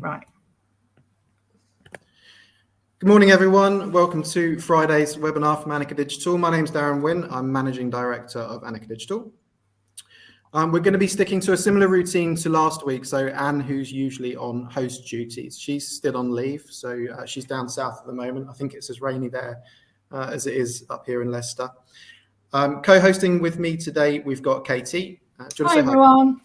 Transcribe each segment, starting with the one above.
right. Good morning, everyone. Welcome to Friday's webinar from Anika Digital. My name is Darren Wynn. I'm Managing Director of Anika Digital. We're going to be sticking to a similar routine to last week. So Anne, who's usually on host duties, she's still on leave. So she's down south at the moment. I think it's as rainy there as it is up here in Leicester. Co-hosting with me today, we've got Katie. Hi, everyone.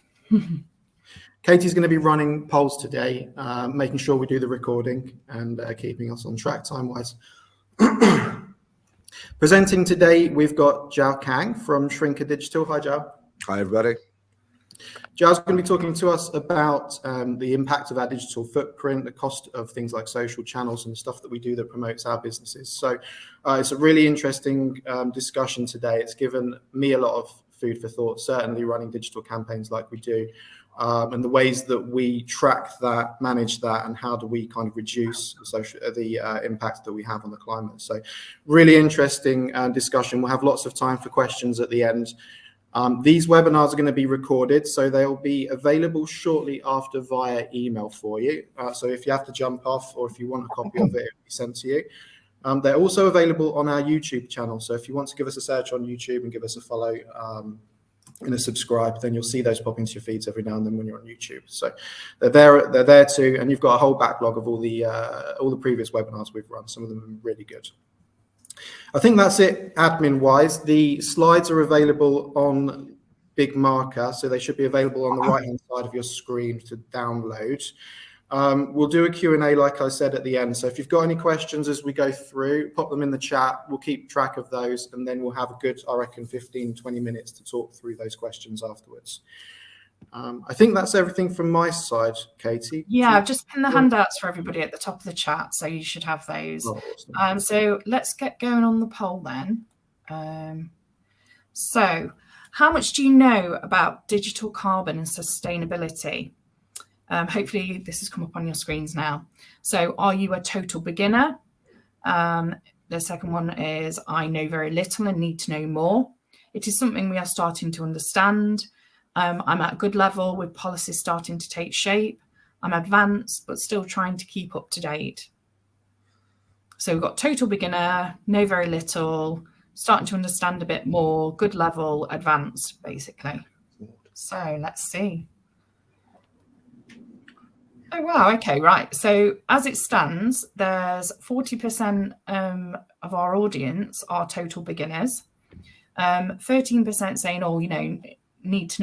Katie's going to be running polls today, making sure we do the recording and keeping us on track time-wise. Presenting today, we've got Zhao Kang from Shrinker Digital. Hi, Zhao. Hi, everybody. Zhao's going to be talking to us about the impact of our digital footprint, the cost of things like social channels and stuff that we do that promotes our businesses. So it's a really interesting discussion today. It's given me a lot of food for thought, certainly running digital campaigns like we do. And the ways that we track that, manage that, and how do we kind of reduce the impact that we have on the climate. So really interesting discussion. We'll have lots of time for questions at the end. These webinars are going to be recorded, so they'll be available shortly after via email for you. So if you have to jump off or if you want a copy of it, it'll be sent to you. They're also available on our YouTube channel. So if you want to give us a search on YouTube and give us a follow, and a subscribe, then you'll see those pop into your feeds every now and then when you're on YouTube. So they're there too, and you've got a whole backlog of all the previous webinars we've run. Some of them are really good. I think that's it admin wise. The slides are available on Big Marker, so they should be available on the right hand side of your screen to download. We'll do a Q&A, like I said, at the end. So if you've got any questions as we go through, pop them in the chat. We'll keep track of those, and then we'll have a good, I reckon, 15, 20 minutes to talk through those questions afterwards. I think that's everything from my side, Katie. Yeah, I've just pinned the handouts for everybody at the top of the chat, so you should have those. Oh, awesome. So let's get going on the poll then. So how much do you know about digital carbon and sustainability? Hopefully this has come up on your screens now. So are you a total beginner? The second one is I know very little and need to know more. It is something we are starting to understand. I'm at a good level with policies starting to take shape. I'm advanced, but still trying to keep up to date. So we've got total beginner, know very little, starting to understand a bit more, good level, advanced, basically. So let's see. Oh, wow. Okay, right. So as it stands, there's 40% of our audience are total beginners. 13% saying, oh, you know, need to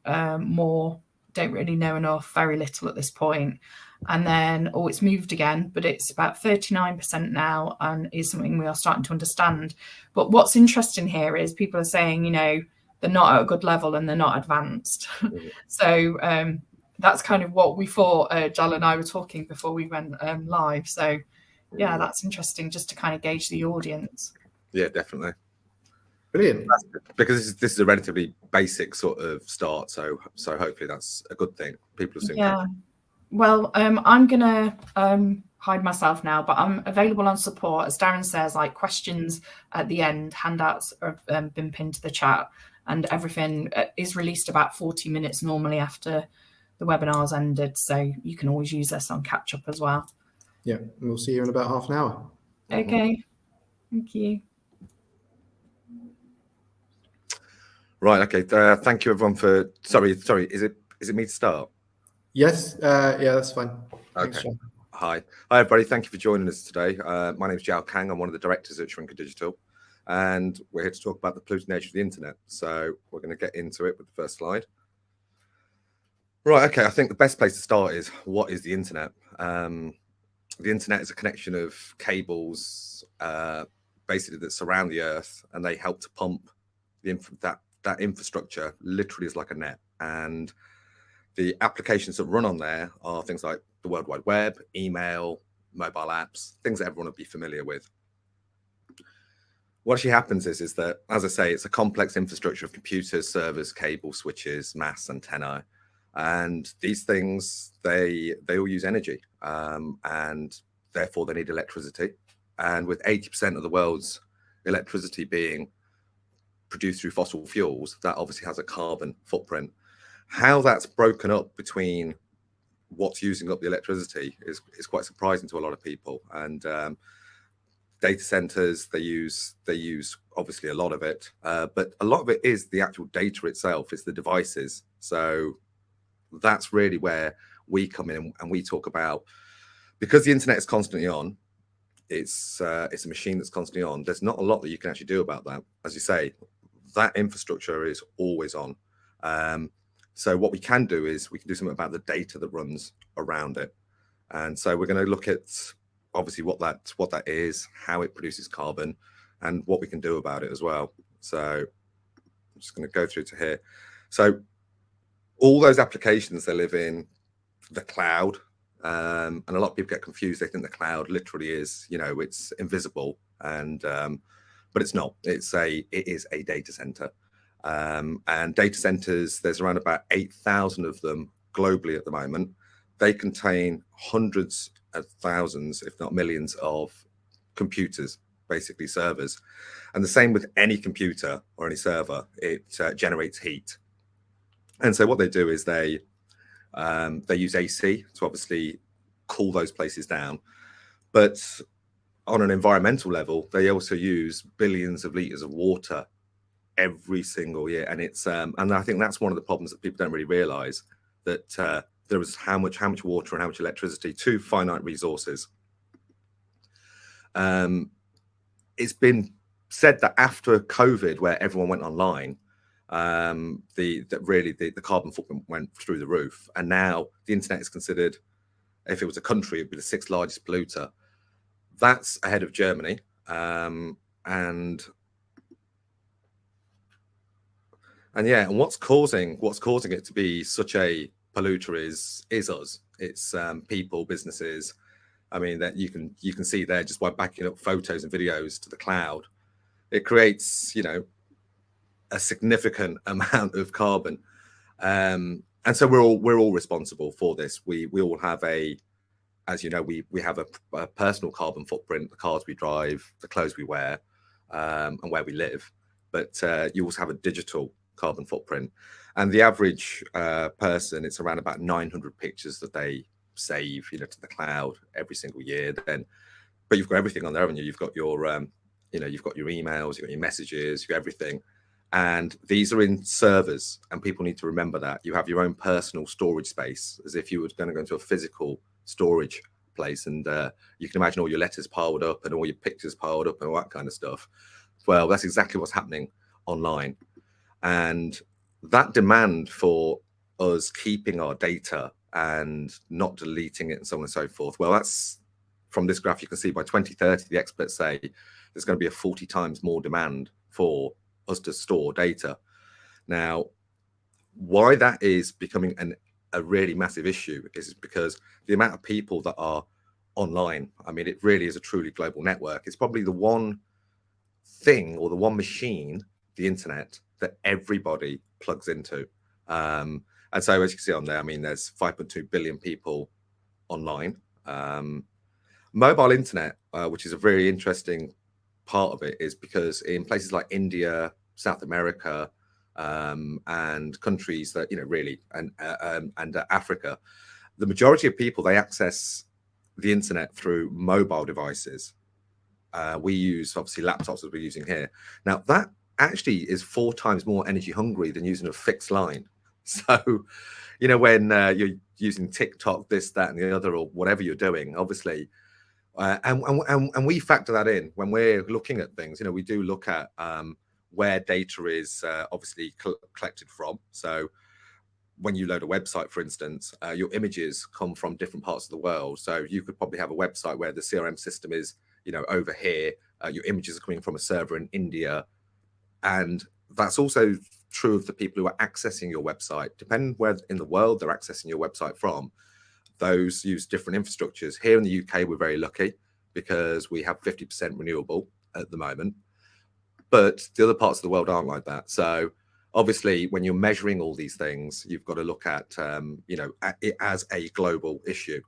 know more, don't really know enough, very little at this point. And then, oh, it's moved again, but it's about 39% now and is something we are starting to understand. But what's interesting here is people are saying, you know, they're not at a good level and they're not advanced. So that's kind of what we thought. Jal and I were talking before we went live. So yeah, that's interesting just to kind of gauge the audience. Yeah, definitely. Brilliant. Because this is a relatively basic sort of start, so hopefully that's a good thing. People are seeing. Yeah. Well, I'm gonna hide myself now, but I'm available on support. As Darren says, like questions at the end, handouts have been pinned to the chat, and everything is released about 40 minutes normally after the webinar's ended, so you can always use this on catch up as well. Yeah, we'll see you in about half an hour. Okay, thank you. Right. Okay. Thank you, everyone. For sorry. Is it me to start? Yes. Yeah, that's fine. Okay. Thanks, Hi, everybody. Thank you for joining us today. My name is Zhao Kang. I'm one of the directors at Shrinker Digital, and we're here to talk about the polluted nature of the internet. So we're going to get into it with the first slide. Right. Okay. I think the best place to start is what is the internet? The internet is a connection of cables, basically that surround the Earth, and they help to pump that infrastructure. Literally is like a net, and the applications that run on there are things like the World Wide Web, email, mobile apps, things that everyone would be familiar with. What actually happens is that, as I say, it's a complex infrastructure of computers, servers, cables, switches, masts, antennae. And these things, they all use energy, and therefore they need electricity. And with 80% of the world's electricity being produced through fossil fuels, that obviously has a carbon footprint. How that's broken up between what's using up the electricity is quite surprising to a lot of people. And data centers, they use obviously a lot of it, but a lot of it is the actual data itself, it's the devices. So that's really where we come in, and we talk about, because the internet is constantly on, it's a machine that's constantly on. There's not a lot that you can actually do about that. As you say, that infrastructure is always on. So what we can do is we can do something about the data that runs around it. And so we're going to look at obviously what that is, how it produces carbon, and what we can do about it as well. So I'm just going to go through to here. So all those applications, they live in the cloud. And a lot of people get confused. They think the cloud literally is, it's invisible, and but it's not. It is a data center. And data centers, there's around about 8,000 of them globally at the moment. They contain hundreds of thousands, if not millions, of computers, basically servers. And the same with any computer or any server, it generates heat. And so what they do is they use AC to obviously cool those places down. But on an environmental level, they also use billions of liters of water every single year. And it's and I think that's one of the problems that people don't really realize, that there is how much water and how much electricity, two finite resources. It's been said that after COVID, where everyone went online, the carbon footprint went through the roof, and now the internet is considered, if it was a country, it'd be the 6th largest polluter. That's ahead of Germany, and what's causing it to be such a polluter is us. It's people, businesses. I mean, that you can see there, just by backing up photos and videos to the cloud, it creates a significant amount of carbon, and so we're all responsible for this. We all have as you know, we have a personal carbon footprint: the cars we drive, the clothes we wear, and where we live. But you also have a digital carbon footprint, and the average person, it's around about 900 pictures that they save, to the cloud every single year. But you've got everything on there, haven't you? You've got your you've got your emails, you've got your messages, you've got everything. And these are in servers, and people need to remember that you have your own personal storage space, as if you were going to go into a physical storage place. And you can imagine all your letters piled up and all your pictures piled up and all that kind of stuff. Well, that's exactly what's happening online. And that demand for us keeping our data and not deleting it and so on and so forth, well, that's, from this graph, you can see by 2030, the experts say there's going to be a 40 times more demand for us to store data. Now, why that is becoming a really massive issue is because the amount of people that are online, I mean, it really is a truly global network. It's probably the one thing, or the one machine, the internet, that everybody plugs into. And so, as you can see on there, I mean, there's 5.2 billion people online. Mobile internet, which is a very interesting part of it, is because in places like India, South America, and countries that, really, and Africa, the majority of people, they access the internet through mobile devices. We use, obviously, laptops as we're using here. Now, that actually is 4 times more energy hungry than using a fixed line. So, when you're using TikTok, this, that, and the other, or whatever you're doing, obviously, and we factor that in when we're looking at things. We do look at where data is obviously collected from. So when you load a website, for instance, your images come from different parts of the world. So you could probably have a website where the CRM system is, over here. Your images are coming from a server in India. And that's also true of the people who are accessing your website. Depending where in the world they're accessing your website from, those use different infrastructures. Here in the UK, we're very lucky because we have 50% renewable at the moment. But the other parts of the world aren't like that. So obviously, when you're measuring all these things, you've got to look at, it as a global issue.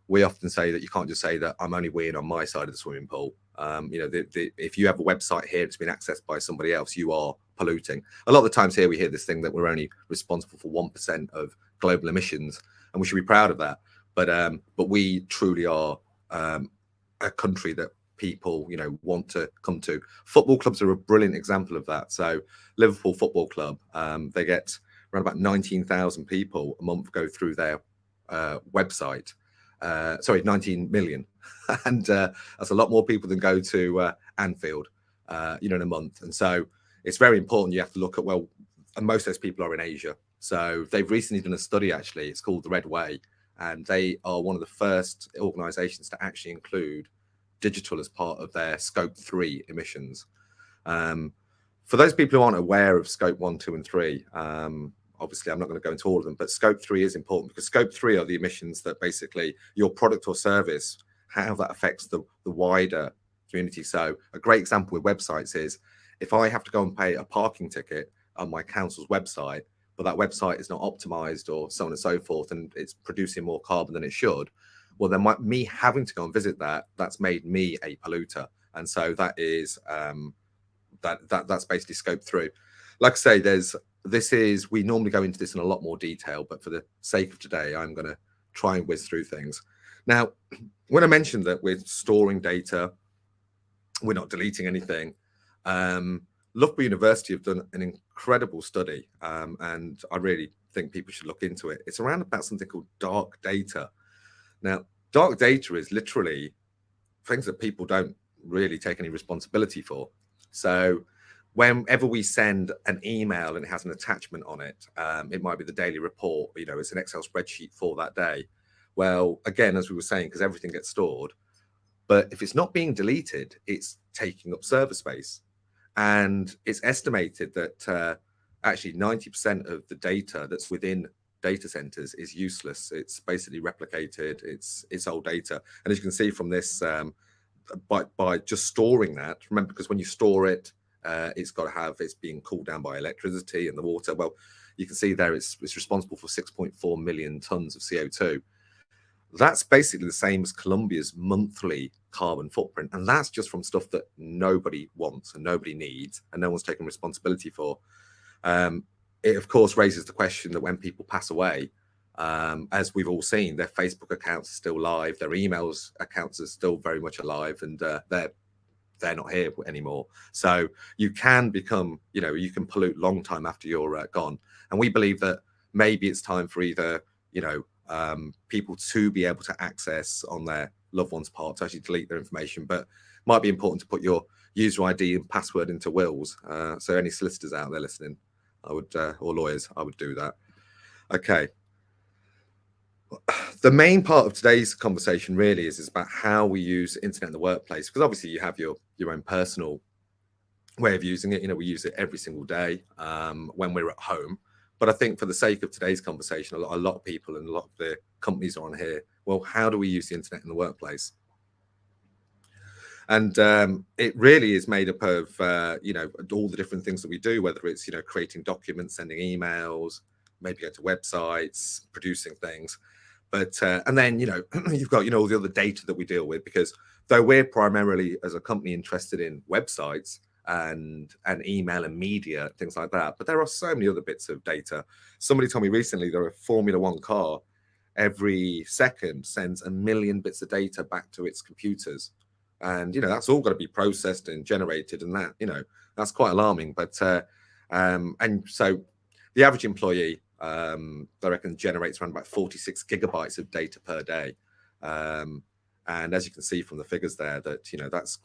We often say that you can't just say that I'm only weeing on my side of the swimming pool. If you have a website here that's been accessed by somebody else, you are polluting. A lot of the times here we hear this thing that we're only responsible for 1% of global emissions. and we should be proud of that. But we truly are a country that people, you know, want to come to. Football clubs are a brilliant example of that. So Liverpool Football Club, they get around about 19,000 people a month go through their website. 19 million. And that's a lot more people than go to Anfield, in a month. And so it's very important. You have to look at, well, and most of those people are in Asia. So they've recently done a study, actually. It's called the Red Way. And they are one of the first organizations to actually include digital as part of their Scope 3 emissions. For those people who aren't aware of Scope 1, 2, and 3, obviously I'm not going to go into all of them, but Scope 3 is important because Scope 3 are the emissions that basically your product or service, how that affects the wider community. So a great example with websites is if I have to go and pay a parking ticket on my council's website, but that website is not optimized or so on and so forth, and it's producing more carbon than it should, well, then me having to go and visit that's made me a polluter. And so that is that's basically Scope 3. Like I say, we normally go into this in a lot more detail, but for the sake of today, I'm going to try and whiz through things. Now, when I mentioned that we're storing data, we're not deleting anything, Loughborough University have done an incredible study, and I really think people should look into it. It's around about something called dark data. Now, dark data is literally things that people don't really take any responsibility for. So whenever we send an email and it has an attachment on it, it might be the daily report, it's an Excel spreadsheet for that day. Well, again, as we were saying, because everything gets stored, but if it's not being deleted, it's taking up server space. And it's estimated that actually 90% of the data that's within data centers is useless. It's basically replicated. It's old data. And as you can see from this, by just storing that, remember, because when you store it, it's being cooled down by electricity and the water. Well, you can see there it's responsible for 6.4 million tons of CO2. That's basically the same as Colombia's monthly carbon footprint. And that's just from stuff that nobody wants and nobody needs and no one's taking responsibility for. It, of course, raises the question that when people pass away, as we've all seen, their Facebook accounts are still live, their emails accounts are still very much alive, and they're not here anymore. So you can become, you can pollute long time after you're gone. And we believe that maybe it's time for either, people to be able to access on their loved one's part to actually delete their information, but might be important to put your user ID and password into wills. So any solicitors out there listening, I would, or lawyers, I would do that. Okay. The main part of today's conversation really is about how we use internet in the workplace, because obviously you have your own personal way of using it. We use it every single day when we're at home. But I think for the sake of today's conversation, a lot of people and a lot of the companies are on here. Well, how do we use the internet in the workplace? And it really is made up of, all the different things that we do, whether it's, creating documents, sending emails, maybe going to websites, producing things. But and then, you've got, all the other data that we deal with, because though we're primarily as a company interested in websites and email and media, things like that, but there are so many other bits of data. Somebody told me recently that a Formula One car every second sends 1 million bits of data back to its computers. And, that's all got to be processed and generated, and that, that's quite alarming. But, and so the average employee, I reckon, generates around about 46 gigabytes of data per day. And as you can see from the figures there, that, that's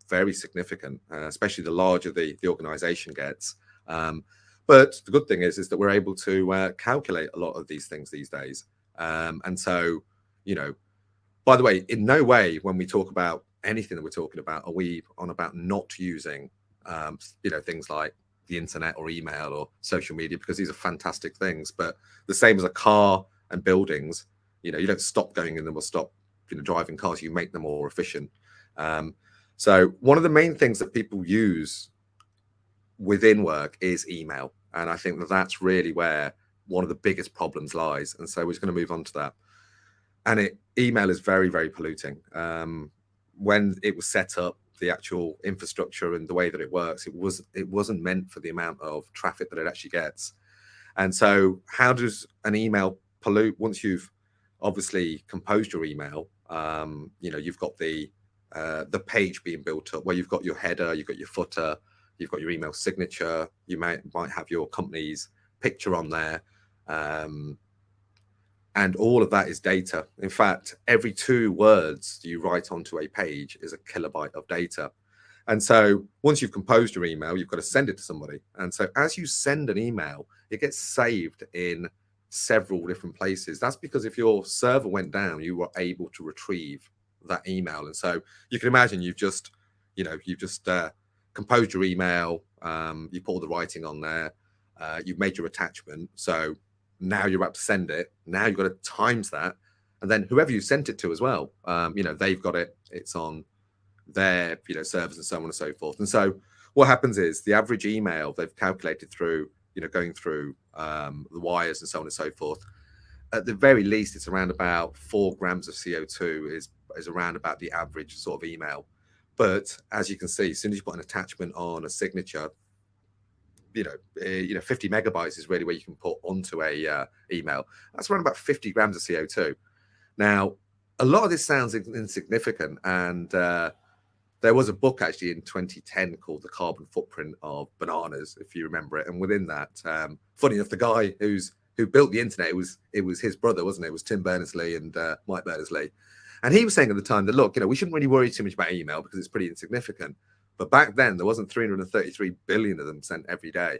very significant, especially the larger the organization gets. But the good thing is that we're able to calculate a lot of these things these days. And so, by the way, in no way when we talk about anything that we're talking about are we on about not using, things like the internet or email or social media, because these are fantastic things. But the same as a car and buildings, you don't stop going in them or stop, driving cars. You make them more efficient. So one of the main things that people use within work is email. And I think that that's really where one of the biggest problems lies. And so we're just going to move on to that. And email is very, very polluting. When it was set up, the actual infrastructure and the way that it works, it wasn't meant for the amount of traffic that it actually gets. And so how does an email pollute, once you've obviously composed your email, you've got the page being built up where you've got your header, you've got your footer, you've got your email signature, you might have your company's picture on there, and all of that is data. In fact, every 2 words you write onto a page is a kilobyte of data. And so once you've composed your email, you've got to send it to somebody. And so as you send an email, it gets saved in several different places. That's because if your server went down, you were able to retrieve that email. And so you can imagine you've just composed your email, you put all the writing on there, you've made your attachment. So now you're about to send it. Now you've got to times that. And then whoever you sent it to as well, they've got it. It's on their servers and so on and so forth. And so what happens is the average email they've calculated through going through the wires and so on and so forth, at the very least it's around about 4 grams of CO2 is around about the average sort of email. But as you can see, as soon as you put an attachment on a signature, 50 megabytes is really where you can put onto a email. That's around about 50 grams of CO2. Now a lot of this sounds insignificant, and there was a book actually in 2010 called The Carbon Footprint of Bananas, if you remember it. And within that, funny enough, the guy who built the internet, it was his brother, wasn't it? It was Tim Berners-Lee and Mike Berners-Lee. And he was saying at the time that, look, we shouldn't really worry too much about email because it's pretty insignificant. But back then, there wasn't 333 billion of them sent every day.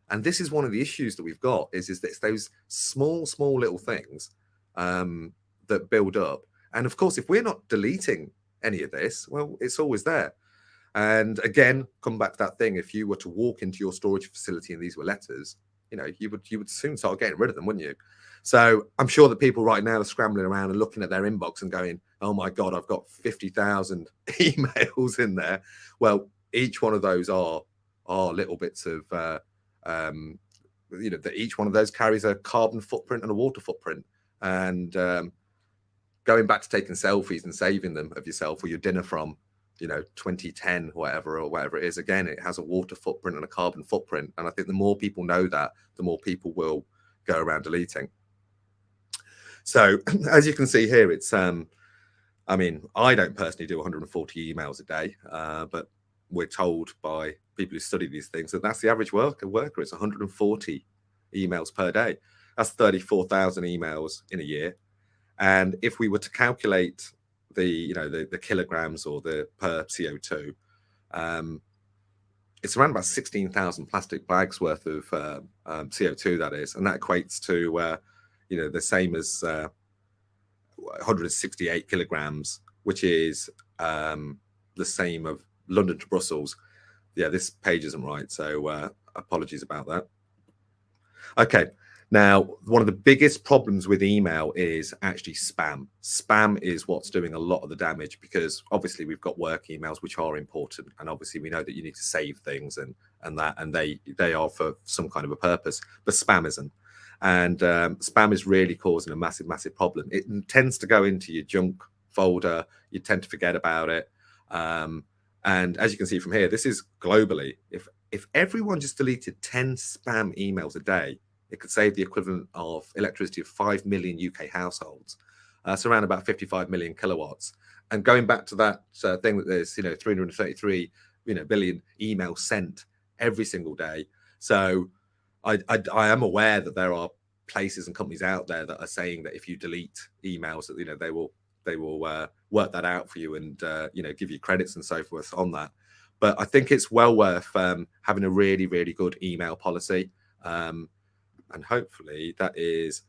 And this is one of the issues that we've got, is that it's those small little things that build up. And of course, if we're not deleting any of this, well, it's always there. And again, come back to that thing, if you were to walk into your storage facility and these were letters, you would soon start getting rid of them, wouldn't you? So I'm sure that people right now are scrambling around and looking at their inbox and going, oh my God, I've got 50,000 emails in there. Well, each one of those are little bits of, that each one of those carries a carbon footprint and a water footprint. And going back to taking selfies and saving them of yourself or your dinner from, 2010, whatever it is, again, it has a water footprint and a carbon footprint. And I think the more people know that, the more people will go around deleting. So as you can see here, it's, I don't personally do 140 emails a day, but we're told by people who study these things that that's the average worker. It's 140 emails per day. That's 34,000 emails in a year. And if we were to calculate the kilograms or the per CO2, it's around about 16,000 plastic bags worth of CO2, that is. And that equates to, the same as 168 kilograms, which is the same of London to Brussels. Yeah, this page isn't right, so apologies about that. Okay, now one of the biggest problems with email is actually spam. Spam is what's doing a lot of the damage, because obviously we've got work emails which are important, and obviously we know that you need to save things and they are for some kind of a purpose, but spam isn't. And spam is really causing a massive problem. It tends to go into your junk folder. You tend to forget about it. And as you can see from here, this is globally. If everyone just deleted 10 spam emails a day, it could save the equivalent of electricity of 5 million UK households. So around about 55 million kilowatts. And going back to that thing that there's 333 billion emails sent every single day. So I am aware that there are places and companies out there that are saying that if you delete emails, that they will work that out for you and give you credits and so forth on that. But I think it's well worth having a really good email policy, and hopefully that is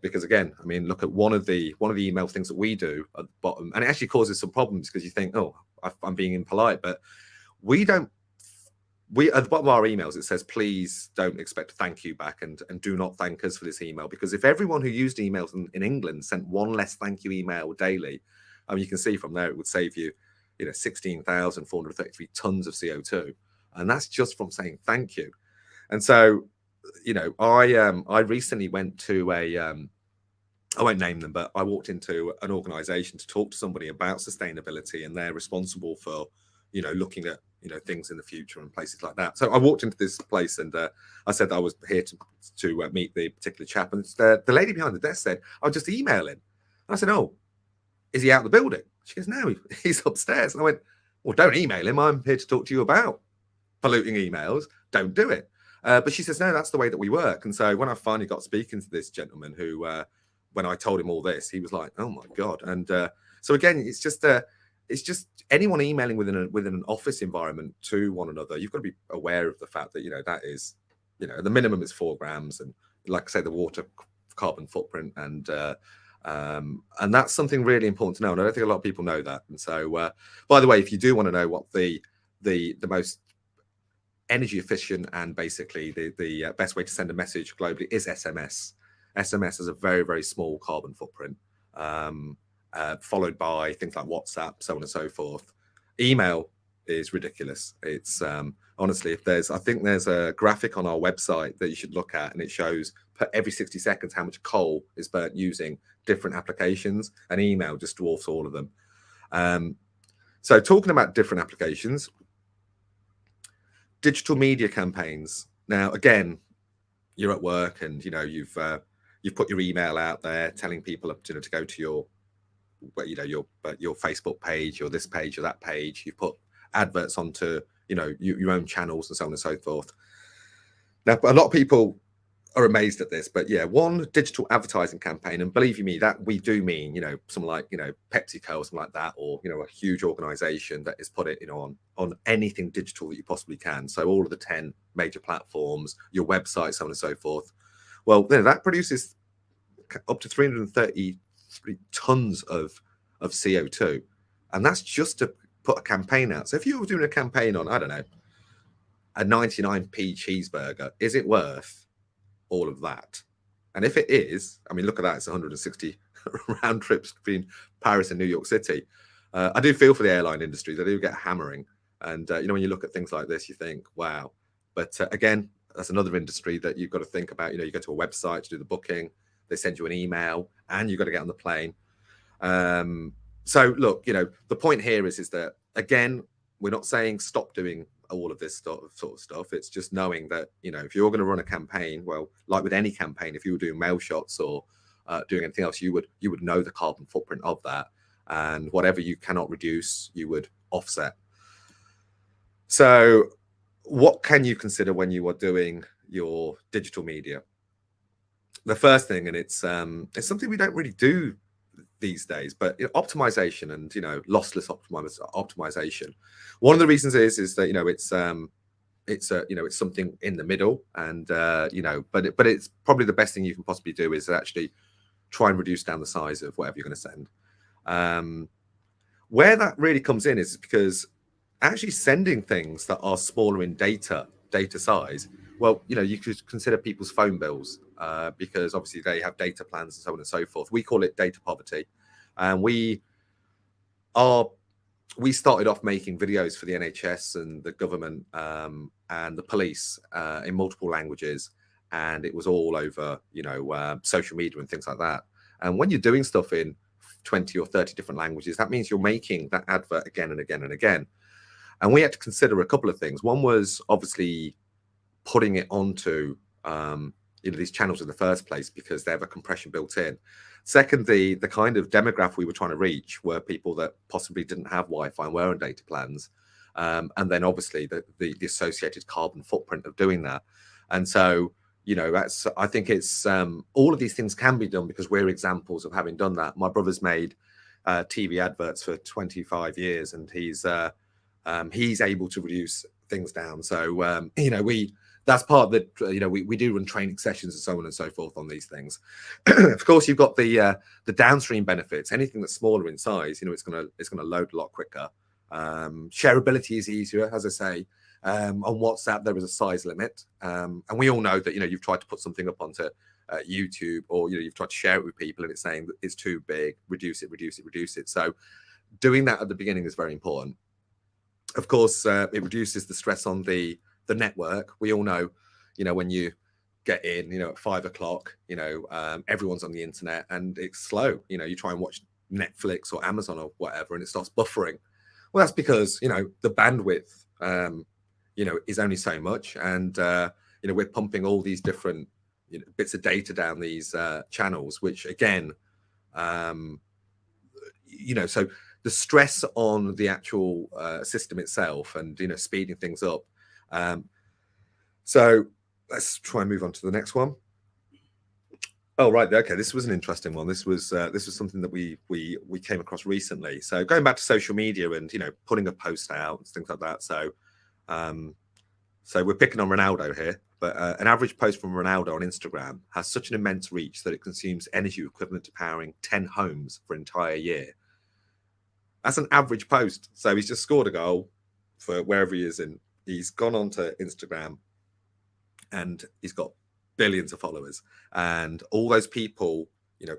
because again, look at one of the email things that we do at the bottom, and it actually causes some problems because you think, oh, I'm being impolite, but we don't. We at the bottom of our emails, it says, please don't expect a thank you back, and do not thank us for this email, because if everyone who used emails in England sent one less thank you email daily, you can see from there it would save you 16,433 tons of CO2, and that's just from saying thank you. And so I recently went to I won't name them, but I walked into an organization to talk to somebody about sustainability, and they're responsible for looking at things in the future and places like that. So I walked into this place and I said that I was here to meet the particular chap, and the lady behind the desk said, "I'll just email him." And I said, "Oh, is he out of the building?" She goes, "No, he's upstairs." And I went, "Well, don't email him. I'm here to talk to you about polluting emails. Don't do it." But she says, "No, that's the way that we work." And so when I finally got speaking to this gentleman who, when I told him all this, he was like, "Oh my God." And so again, it's just anyone emailing within an office environment to one another. You've got to be aware of the fact that, that is, the minimum is 4 grams. And like I say, the water carbon footprint and that's something really important to know. And I don't think a lot of people know that. And so, by the way, if you do want to know what the most energy efficient and basically the best way to send a message globally is SMS. SMS has a very, very small carbon footprint, followed by things like WhatsApp, so on and so forth. Email is ridiculous. It's honestly, I think there's a graphic on our website that you should look at, and it shows per every 60 seconds how much coal is burnt using different applications, and email just dwarfs all of them. So talking about different applications, digital media campaigns. Now, again, you're at work and you've put your email out there telling people to go to your Facebook page or this page or that page. You've put adverts onto your own channels and so on and so forth. Now, a lot of people are amazed at this, but yeah, one digital advertising campaign, and believe you me, that we do mean someone like PepsiCo or something like that, or a huge organization that is put it on anything digital that you possibly can. So all of the 10 major platforms, your website, so on and so forth. Well, that produces up to 333 tons of CO2, and that's just to put a campaign out. So if you were doing a campaign on, I don't know, a 99p cheeseburger, is it worth all of that? And if it is, I mean, look at that, it's 160 round trips between Paris and New York City. I do feel for the airline industry. They do get hammering, and when you look at things like this, you think, wow. But again, that's another industry that you've got to think about. You go to a website to do the booking, they send you an email, and you've got to get on the plane. So look, the point here is that, again, we're not saying stop doing all of this sort of stuff. It's just knowing that, if you're going to run a campaign, well, like with any campaign, if you were doing mail shots or doing anything else, you would know the carbon footprint of that, and whatever you cannot reduce, you would offset. So what can you consider when you are doing your digital media? The first thing, and it's something we don't really do these days, but optimization and lossless optimization. One of the reasons is that it's something in the middle, and but it's probably the best thing you can possibly do is actually try and reduce down the size of whatever you're going to send. Where that really comes in is because actually sending things that are smaller in data size, well, you could consider people's phone bills, because obviously they have data plans and so on and so forth. We call it data poverty. And we started off making videos for the NHS and the government and the police in multiple languages. And it was all over, social media and things like that. And when you're doing stuff in 20 or 30 different languages, that means you're making that advert again and again and again. And we had to consider a couple of things. One was obviously putting it onto these channels in the first place, because they have a compression built in. Secondly, the kind of demographic we were trying to reach were people that possibly didn't have Wi-Fi and were on data plans. And then obviously the associated carbon footprint of doing that. And so, I think it's all of these things can be done because we're examples of having done that. My brother's made TV adverts for 25 years, and he's able to reduce things down. So, that's part of the, we do run training sessions and so on and so forth on these things. Of course, you've got the downstream benefits. Anything that's smaller in size, it's going to load a lot quicker. Shareability is easier, as I say. On WhatsApp, there is a size limit, and we all know that you've tried to put something up onto YouTube, or you've tried to share it with people, and it's saying that it's too big. Reduce it. So doing that at the beginning is very important. Of course, it reduces the stress on the network. We all know, when you get in, at 5 o'clock, everyone's on the internet and it's slow. You try and watch Netflix or Amazon or whatever, and it starts buffering. Well, that's because, you know, the bandwidth, you know, is only so much. And, you know, we're pumping all these different, you know, bits of data down these channels, which again, you know, so the stress on the actual system itself and, you know, speeding things up. So let's try and move on to the next one. Oh, right. Okay, this was an interesting one. This was something that we came across recently. So going back to social media and, you know, putting a post out and things like that. So so we're picking on Ronaldo here, but an average post from Ronaldo on Instagram has such an immense reach that it consumes energy equivalent to powering 10 homes for an entire year. That's an average post. So he's just scored a goal for wherever he is in. He's gone onto Instagram and he's got billions of followers, and all those people, you know,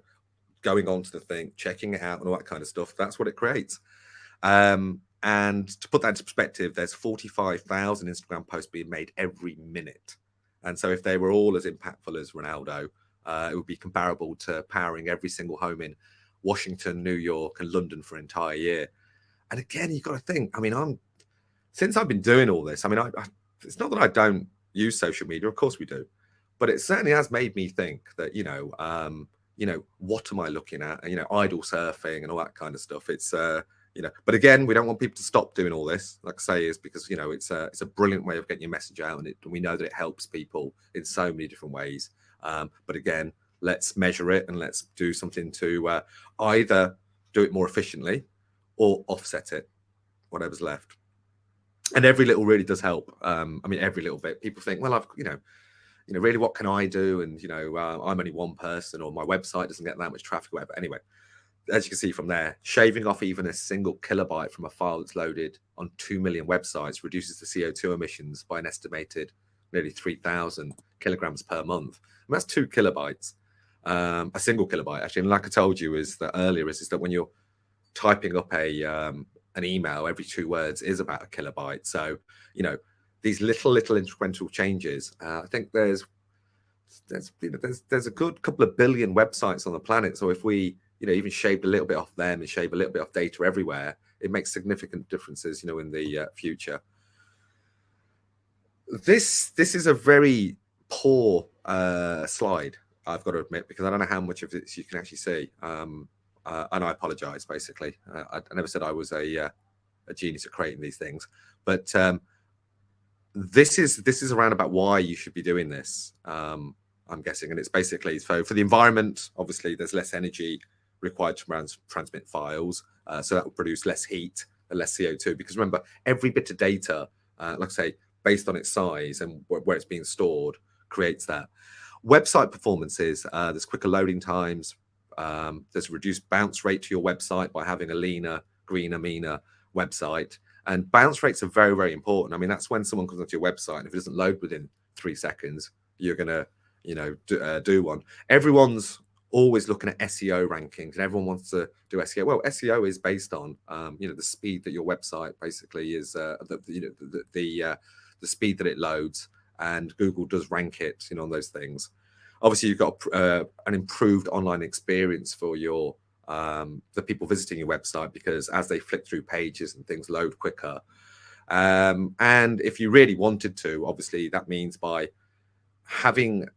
going onto the thing, checking it out and all that kind of stuff. That's what it creates. And to put that into perspective, there's 45,000 Instagram posts being made every minute. And so if they were all as impactful as Ronaldo, it would be comparable to powering every single home in Washington, New York, and London for an entire year. And again, you've got to think, I mean, since I've been doing all this, I mean, it's not that I don't use social media, of course we do, but it certainly has made me think that, you know, what am I looking at? And, you know, idle surfing and all that kind of stuff. It's, you know, but again, we don't want people to stop doing all this, like I say, is because, you know, it's a brilliant way of getting your message out, and we know that it helps people in so many different ways. But again, let's measure it and let's do something to either do it more efficiently or offset it, whatever's left. And every little really does help. I mean, every little bit. People think, well, I've, you know, really, what can I do? And, you know, I'm only one person, or my website doesn't get that much traffic, or whatever. Anyway, as you can see from there, shaving off even a single kilobyte from a file that's loaded on 2 million websites reduces the CO2 emissions by an estimated nearly 3,000 kilograms per month. And that's 2 kilobytes, a single kilobyte, actually. And like I told you is that earlier, is that when you're typing up an email, every 2 words is about a kilobyte. So, you know, these little incremental changes. I think there's a good couple of billion websites on the planet. So if we, you know, even shaved a little bit off them and shave a little bit off data everywhere, it makes significant differences, you know, in the future. This is a very poor slide, I've got to admit, because I don't know how much of this you can actually see. And I apologize, basically. I never said I was a genius at creating these things, but this is around about why you should be doing this, I'm guessing. And it's basically, so for the environment, obviously there's less energy required to transmit files, so that will produce less heat and less CO2, because remember, every bit of data, like I say, based on its size and where it's being stored, creates that. Website performances, there's quicker loading times, there's a reduced bounce rate to your website by having a leaner, greener, meaner website. And bounce rates are very, very important. I mean, that's when someone comes onto your website, and if it doesn't load within 3 seconds, you're going to, you know, do one. Everyone's always looking at SEO rankings, and everyone wants to do SEO. Well, SEO is based on, you know, the speed that your website basically is, the speed that it loads, and Google does rank it, you know, on those things. Obviously, you've got an improved online experience for your the people visiting your website, because as they flick through pages and things load quicker. And if you really wanted to, obviously that means by having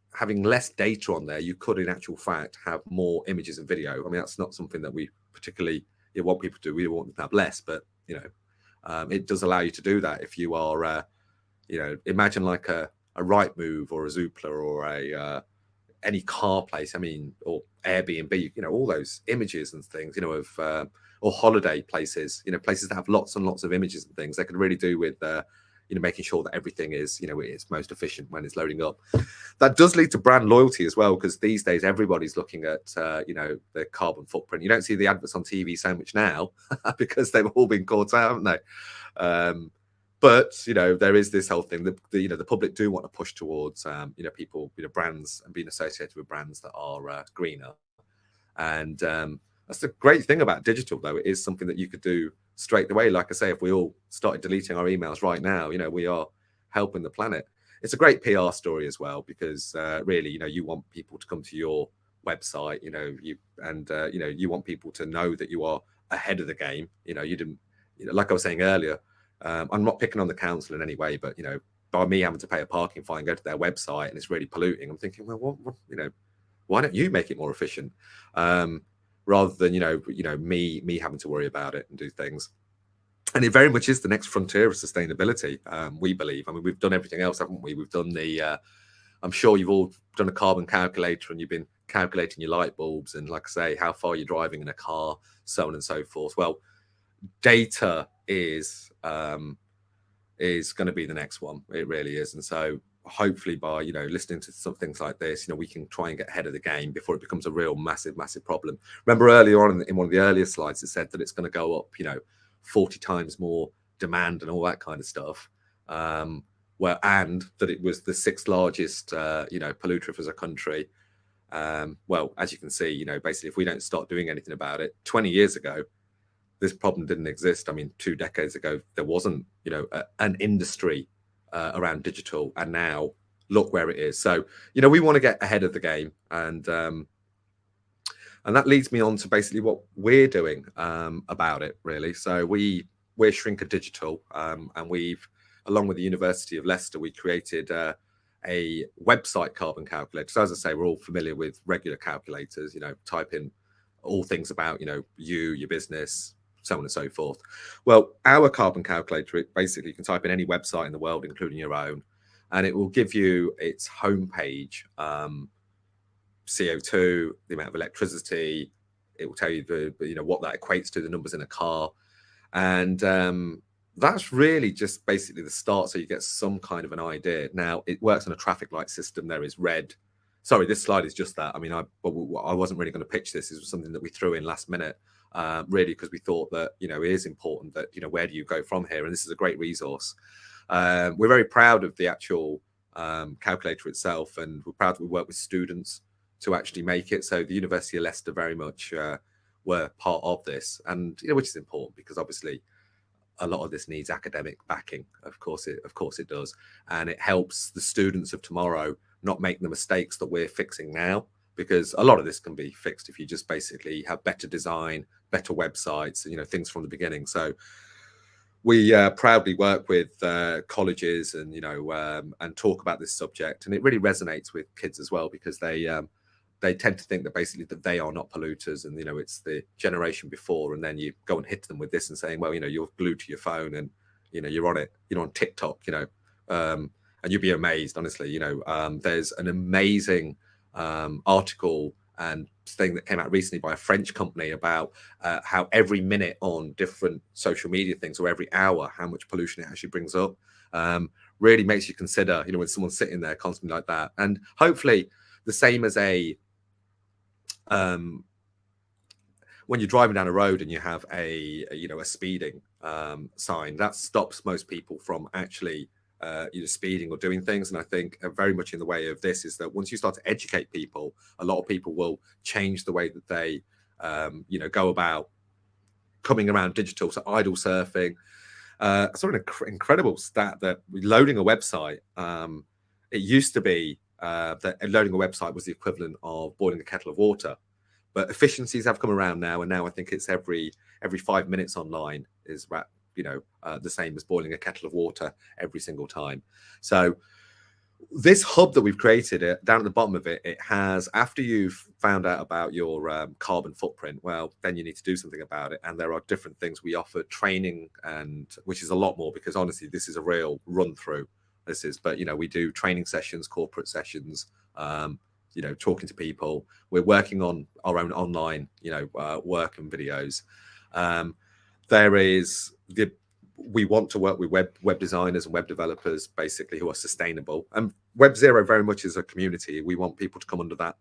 less data on there, you could in actual fact have more images and video. I mean, that's not something that we particularly want people to do. We want them to have less, but you know, it does allow you to do that if you are, you know, imagine like a Rightmove or a Zoopla or a any car place, I mean, or Airbnb, you know, all those images and things, you know, of or holiday places, you know, places that have lots and lots of images and things. They could really do with, you know, making sure that everything is, you know, it's most efficient when it's loading up. That does lead to brand loyalty as well, because these days everybody's looking at, you know, the carbon footprint. You don't see the adverts on TV so much now because they've all been caught out, haven't they? But, you know, there is this whole thing that, you know, the public do want to push towards, you know, people, you know, brands and being associated with brands that are greener. And that's the great thing about digital, though. It is something that you could do straight away. Like I say, if we all started deleting our emails right now, you know, we are helping the planet. It's a great PR story as well, because really, you know, you want people to come to your website, you know, you know, you want people to know that you are ahead of the game. You know, you didn't like I was saying earlier, I'm not picking on the council in any way, but by me having to pay a parking fine, go to their website, and it's really polluting, I'm thinking, well, what why don't you make it more efficient, rather than me having to worry about it and do things. And it very much is the next frontier of sustainability, we believe. I mean, we've done everything else, haven't we? We've done I'm sure you've all done a carbon calculator and you've been calculating your light bulbs and, like I say, how far you're driving in a car, so on and so forth. Well, data is going to be the next one. It really is. And so hopefully by, listening to some things like this, we can try and get ahead of the game before it becomes a real massive problem. Remember earlier on in one of the earlier slides, it said that it's going to go up, 40 times more demand and all that kind of stuff. And that it was the 6th largest, polluter as a country. Well, as you can see, basically, if we don't start doing anything about it, 20 years ago, this problem didn't exist. I mean, 2 decades ago, there wasn't, an industry around digital, and now look where it is. So, we want to get ahead of the game, and that leads me on to basically what we're doing about it, really. So we're Shrinker Digital, and we've, along with the University of Leicester, we created a website carbon calculator. So as I say, we're all familiar with regular calculators, type in all things about, your business, so on and so forth. Well, our carbon calculator, it basically, you can type in any website in the world, including your own, and it will give you its homepage, CO2, the amount of electricity. It will tell you what that equates to, the numbers in a car, and that's really just basically the start, so you get some kind of an idea. Now, it works on a traffic light system. There is red. Sorry, this slide is just that. I mean, I wasn't really going to pitch this. This was something that we threw in last minute, really, because we thought that, it is important that, where do you go from here? And this is a great resource. We're very proud of the actual calculator itself, and we're proud that we work with students to actually make it. So the University of Leicester very much were part of this, and, which is important because obviously a lot of this needs academic backing. Of course it does. And it helps the students of tomorrow not make the mistakes that we're fixing now, because a lot of this can be fixed if you just basically have better design, better websites, things from the beginning. So we proudly work with colleges and, and talk about this subject. And it really resonates with kids as well, because they tend to think that basically that they are not polluters, and it's the generation before, and then you go and hit them with this and saying, well, you're glued to your phone and you're on it, on TikTok, and you'd be amazed, honestly. There's an amazing article and thing that came out recently by a French company about how every minute on different social media things, or every hour, how much pollution it actually brings up. Really makes you consider, when someone's sitting there constantly like that. And hopefully the same as when you're driving down a road and you have a speeding sign, that stops most people from actually speeding or doing things. And I think very much in the way of this is that once you start to educate people, a lot of people will change the way that they go about coming around digital. So idle surfing, I saw an incredible stat that loading a website, it used to be that loading a website was the equivalent of boiling a kettle of water, but efficiencies have come around now, and now I think it's every 5 minutes online is the same as boiling a kettle of water every single time. So this hub that we've created, down at the bottom of it, it has, after you've found out about your carbon footprint, well, then you need to do something about it. And there are different things. We offer training, and which is a lot more, because honestly, this is a real run through. But we do training sessions, corporate sessions, talking to people. We're working on our own online, work and videos. We want to work with web designers and web developers, basically, who are sustainable. And Web Zero very much is a community. We want people to come under that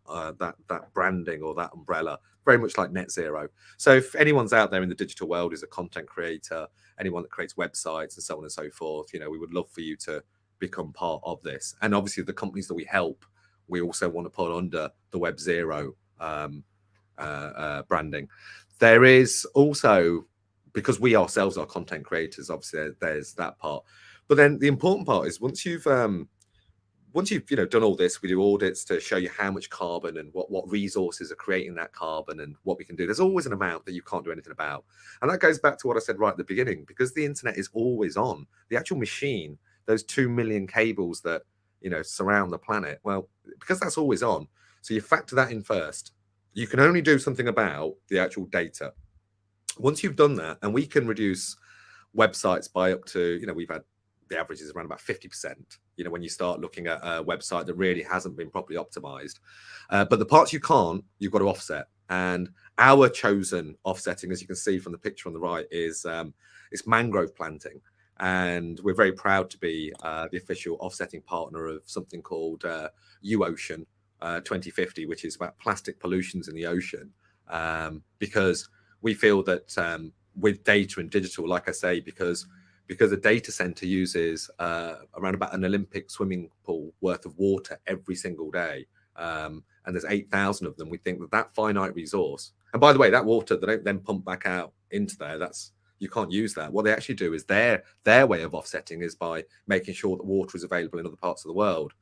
branding or that umbrella, very much like Net Zero. So if anyone's out there in the digital world, is a content creator, anyone that creates websites and so on and so forth, we would love for you to become part of this. And obviously the companies that we help, we also want to put under the Web Zero branding. There is also, because we ourselves are content creators, obviously there's that part. But then the important part is once once you've done all this, we do audits to show you how much carbon and what resources are creating that carbon and what we can do. There's always an amount that you can't do anything about, and that goes back to what I said right at the beginning. Because the internet is always on, the actual machine, those 2 million cables that surround the planet, well, because that's always on, so you factor that in first. You can only do something about the actual data. Once you've done that, and we can reduce websites by up to, we've had the average is around about 50%, when you start looking at a website that really hasn't been properly optimized. But the parts you can't, you've got to offset. And our chosen offsetting, as you can see from the picture on the right, is it's mangrove planting. And we're very proud to be the official offsetting partner of something called UOcean 2050, which is about plastic pollutions in the ocean. Because we feel that with data and digital, like I say, because a data center uses around about an Olympic swimming pool worth of water every single day, and there's 8,000 of them, we think that finite resource, and by the way, that water, they don't then pump back out into there. You can't use that. What they actually do is their way of offsetting is by making sure that water is available in other parts of the world.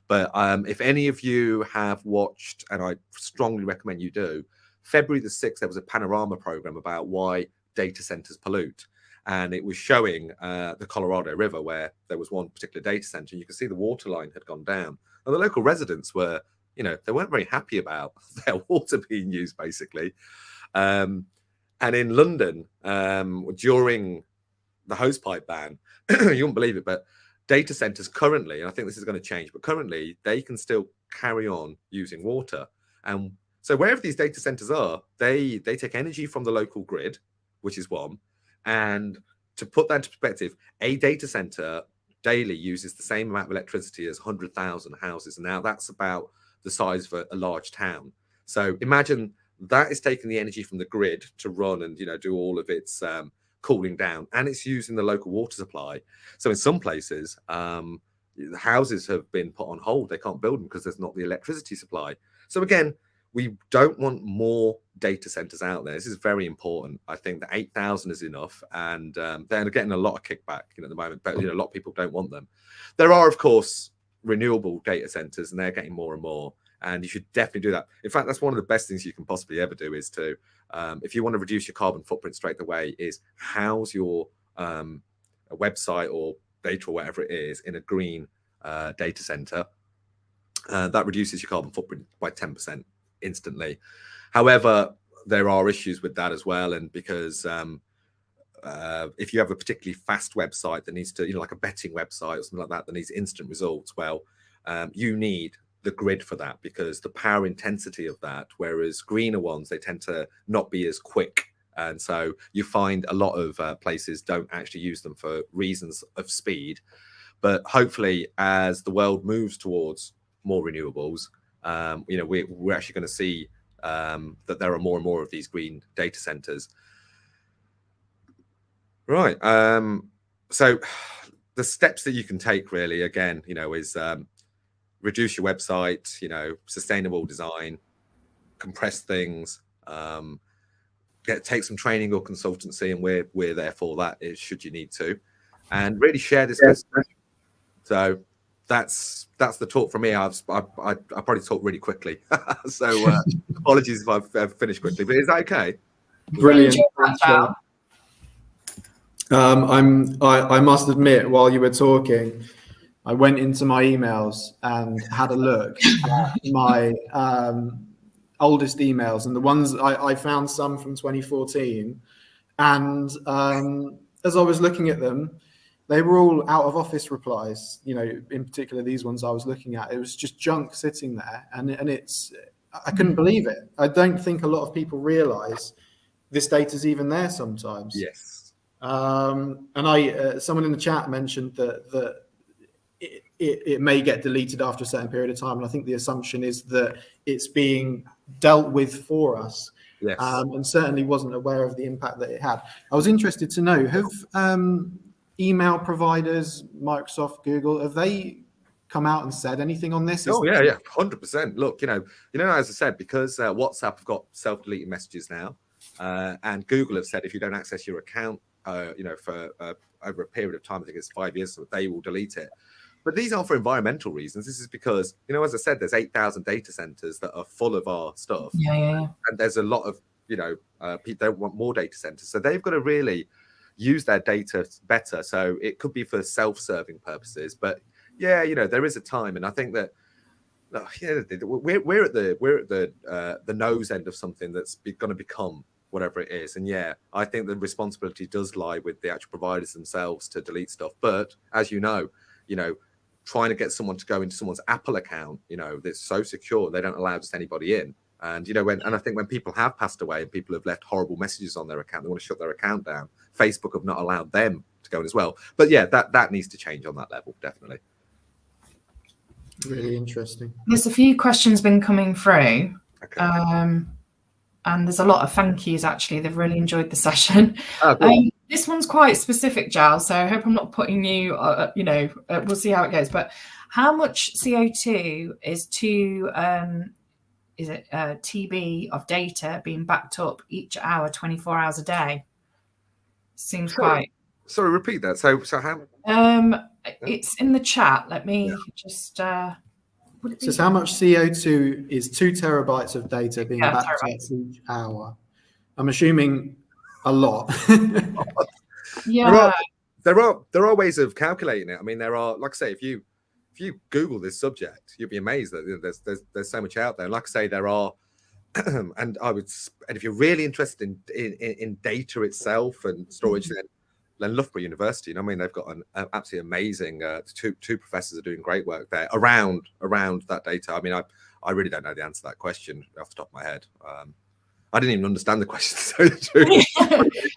But if any of you have watched, and I strongly recommend you do, February the 6th, there was a Panorama program about why data centers pollute. And it was showing the Colorado River, where there was one particular data center. You could see the water line had gone down. And the local residents were, they weren't very happy about their water being used, basically. And in London, during the hosepipe ban, you won't believe it, but data centers currently, and I think this is going to change, but currently they can still carry on using water. And so wherever these data centers are, they take energy from the local grid, which is one. And to put that into perspective, a data center daily uses the same amount of electricity as 100,000 houses. And now that's about the size of a large town. So imagine that is taking the energy from the grid to run and do all of its cooling down, and it's using the local water supply. So in some places, the houses have been put on hold. They can't build them because there's not the electricity supply. So again, we don't want more data centers out there. This is very important. I think that 8,000 is enough, and they're getting a lot of kickback at the moment, but a lot of people don't want them. There are, of course, renewable data centers, and they're getting more and more, and you should definitely do that. In fact, that's one of the best things you can possibly ever do, is to, if you want to reduce your carbon footprint straight away, is house your a website or data or whatever it is in a green data center. That reduces your carbon footprint by 10%. Instantly. However, there are issues with that as well, and because if you have a particularly fast website that needs to, like a betting website or something like that needs instant results, well, you need the grid for that, because the power intensity of that, whereas greener ones, they tend to not be as quick, and so you find a lot of places don't actually use them for reasons of speed. But hopefully, as the world moves towards more renewables, we're actually going to see that there are more and more of these green data centers. Right. So the steps that you can take really, again, is reduce your website, sustainable design, compress things, take some training or consultancy, and we're there for that, should you need to, and really share this message. So that's the talk from me. I probably talk really quickly, so apologies if I've finished quickly, but is that okay? Brilliant. I must admit, while you were talking, I went into my emails and had a look at my oldest emails, and the ones I found some from 2014, and as I was looking at them, they were all out of office replies, in particular these ones I was looking at. It was just junk sitting there, and I couldn't believe it. I don't think a lot of people realize this data's even there sometimes. Yes. And someone in the chat mentioned that it may get deleted after a certain period of time, and I think the assumption is that it's being dealt with for us. Yes. And certainly wasn't aware of the impact that it had. I was interested to know, have email providers, Microsoft, Google, have they come out and said anything on this? Oh yeah, 100%. Look, as I said, because WhatsApp have got self-deleting messages now, and Google have said if you don't access your account, for over a period of time, I think it's 5 years, so they will delete it. But these aren't for environmental reasons. This is because, you know, as I said, there's 8,000 data centers that are full of our stuff. Yeah. And there's a lot of, you know, people don't want more data centers. So they've got to really use their data better. So it could be for self-serving purposes. But yeah, you know, there is a time. And I think that, yeah, we're at the nose end of something that's going to become whatever it is. And yeah, I think the responsibility does lie with the actual providers themselves to delete stuff. But as you know, trying to get someone to go into someone's Apple account, you know, that's so secure, they don't allow just anybody in. And, you know, and I think when people have passed away and people have left horrible messages on their account, they want to shut their account down. Facebook have not allowed them to go in as well. But yeah, that needs to change on that level, definitely. Really interesting. There's a few questions been coming through. Okay. And there's a lot of thank yous, actually. They've really enjoyed the session. Oh, cool. This one's quite specific, Giles, so I hope I'm not putting you, we'll see how it goes. But how much CO2 is TB of data being backed up each hour, 24 hours a day? Seems quite... Sorry, repeat that. So how... It's in the chat. Let me just... It says how much CO2 is 2 terabytes of data being backed up each hour? I'm assuming a lot. Yeah. There are ways of calculating it. I mean, there are, like I say, if you Google this subject, you'll be amazed that there's so much out there. And like I say, there are, and if you're really interested in data itself and storage, then Loughborough University, I mean, they've got an absolutely amazing two professors are doing great work there around that data. I mean, I really don't know the answer to that question off the top of my head. I didn't even understand the question, so true.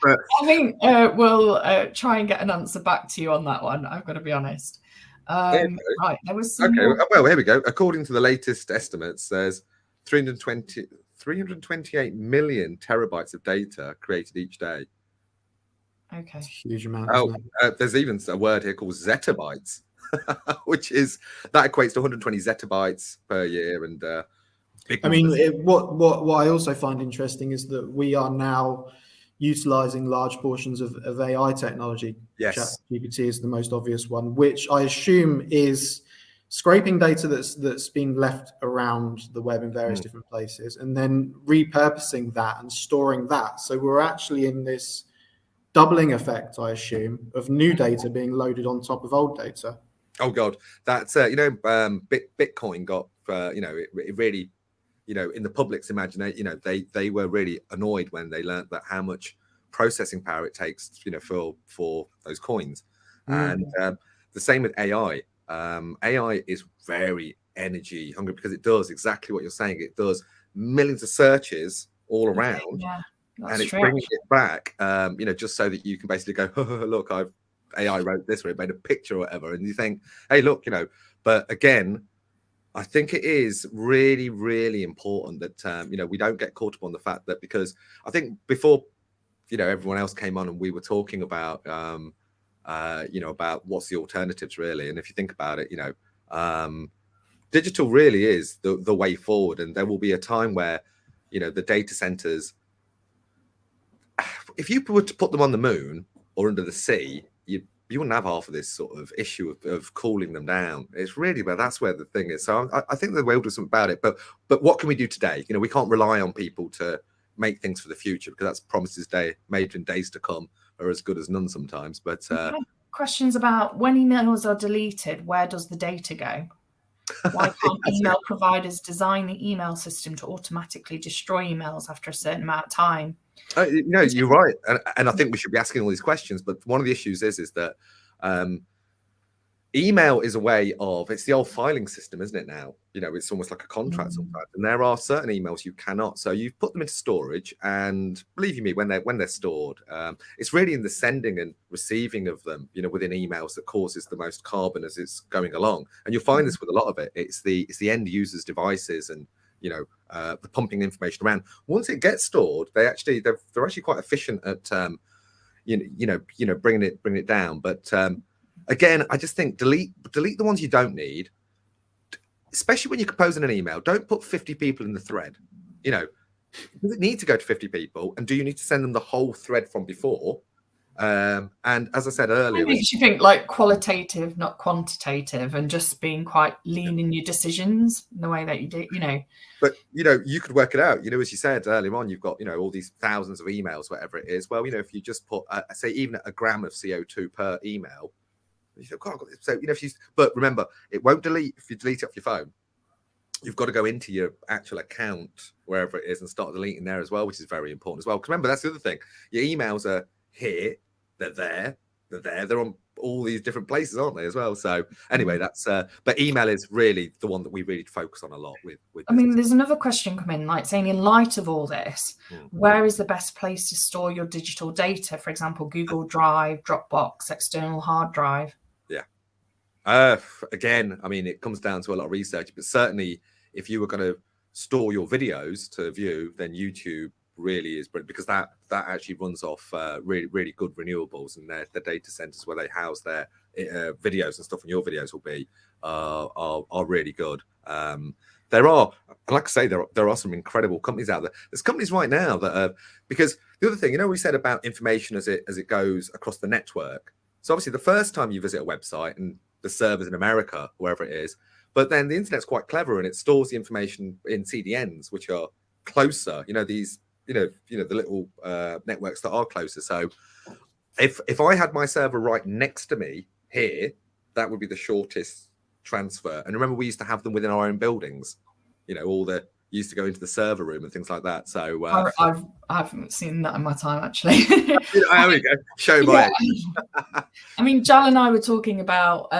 But, I think we'll try and get an answer back to you on that one. I've got to be honest. Right, there was some well, here we go. According to the latest estimates, there's 328 million terabytes of data created each day. Okay. Huge amount. There's even a word here called zettabytes, which is that equates to 120 zettabytes per year. And I mean, what I also find interesting is that we are now utilizing large portions of AI technology. Yes, ChatGPT is the most obvious one, which I assume is scraping data that's been left around the web in various different places, and then repurposing that and storing that. So we're actually in this doubling effect, I assume, of new data being loaded on top of old data. Oh God, that's Bitcoin got it really, in the public's imagination, they were really annoyed when they learned that how much processing power it takes, for those coins. And the same with AI. AI is very energy hungry because it does exactly what you're saying. It does millions of searches all around. Yeah. And it's bringing it back, just so that you can basically go, oh, look, AI wrote this, or it made a picture or whatever. And you think, hey, look, but again, I think it is really, really important that, we don't get caught up on the fact that, because I think before, everyone else came on and we were talking about, about what's the alternatives really. And if you think about it, digital really is the way forward. And there will be a time where, the data centers, if you were to put them on the moon or under the sea, you wouldn't have half of this sort of issue of cooling them down. It's really that's where the thing is. So I think the way we'll do something about it. But what can we do today? We can't rely on people to make things for the future, because that's promises made in days to come are as good as none sometimes. But questions about when emails are deleted, where does the data go? Why can't email providers design the email system to automatically destroy emails after a certain amount of time? You're right, and I think we should be asking all these questions. But one of the issues is that email is a way of, it's the old filing system, isn't it now? It's almost like a contract sometimes, and there are certain emails you cannot. So you put them into storage, and believe you me, when they're stored, it's really in the sending and receiving of them, within emails that causes the most carbon as it's going along. And you'll find this with a lot of it. It's the end users' devices and the pumping information around. Once it gets stored, they're actually quite efficient at bringing it down. But again, I just think delete the ones you don't need, especially when you're composing an email. Don't put 50 people in the thread. Does it need to go to 50 people? And do you need to send them the whole thread from before? And as I said earlier, It makes you think like qualitative, not quantitative, and just being quite lean in your decisions in the way that you do, you know. but you could work it out. As you said earlier on, you've got all these thousands of emails, whatever it is. Well, if you just put say even a gram of CO2 per email, so but remember, it won't delete if you delete it off your phone. You've got to go into your actual account, wherever it is, and start deleting there as well, which is very important as well. Because remember, that's the other thing. Your emails are here, they're on all these different places, aren't they, as well? So anyway, that's but email is really the one that we really focus on a lot with I mean, there's another question coming, like saying, in light of all this, where is the best place to store your digital data? For example, Google Drive, Dropbox, external hard drive. Again, I mean, it comes down to a lot of research, but certainly if you were going to store your videos to view, then YouTube really is brilliant, because that actually runs off really good renewables, and the data centers where they house their videos and stuff, and your videos will be are really good. There are, like I say, there are some incredible companies out there. There's companies right now that because the other thing, we said about information as it goes across the network. So obviously the first time you visit a website and the servers in America, wherever it is, but then the internet's quite clever and it stores the information in CDNs, which are closer. These, the little networks that are closer. So if I had my server right next to me here, that would be the shortest transfer. And remember, we used to have them within our own buildings. All the used to go into the server room and things like that. So I haven't seen that in my time, actually. There we go. Show my age. I mean, Jal and I were talking about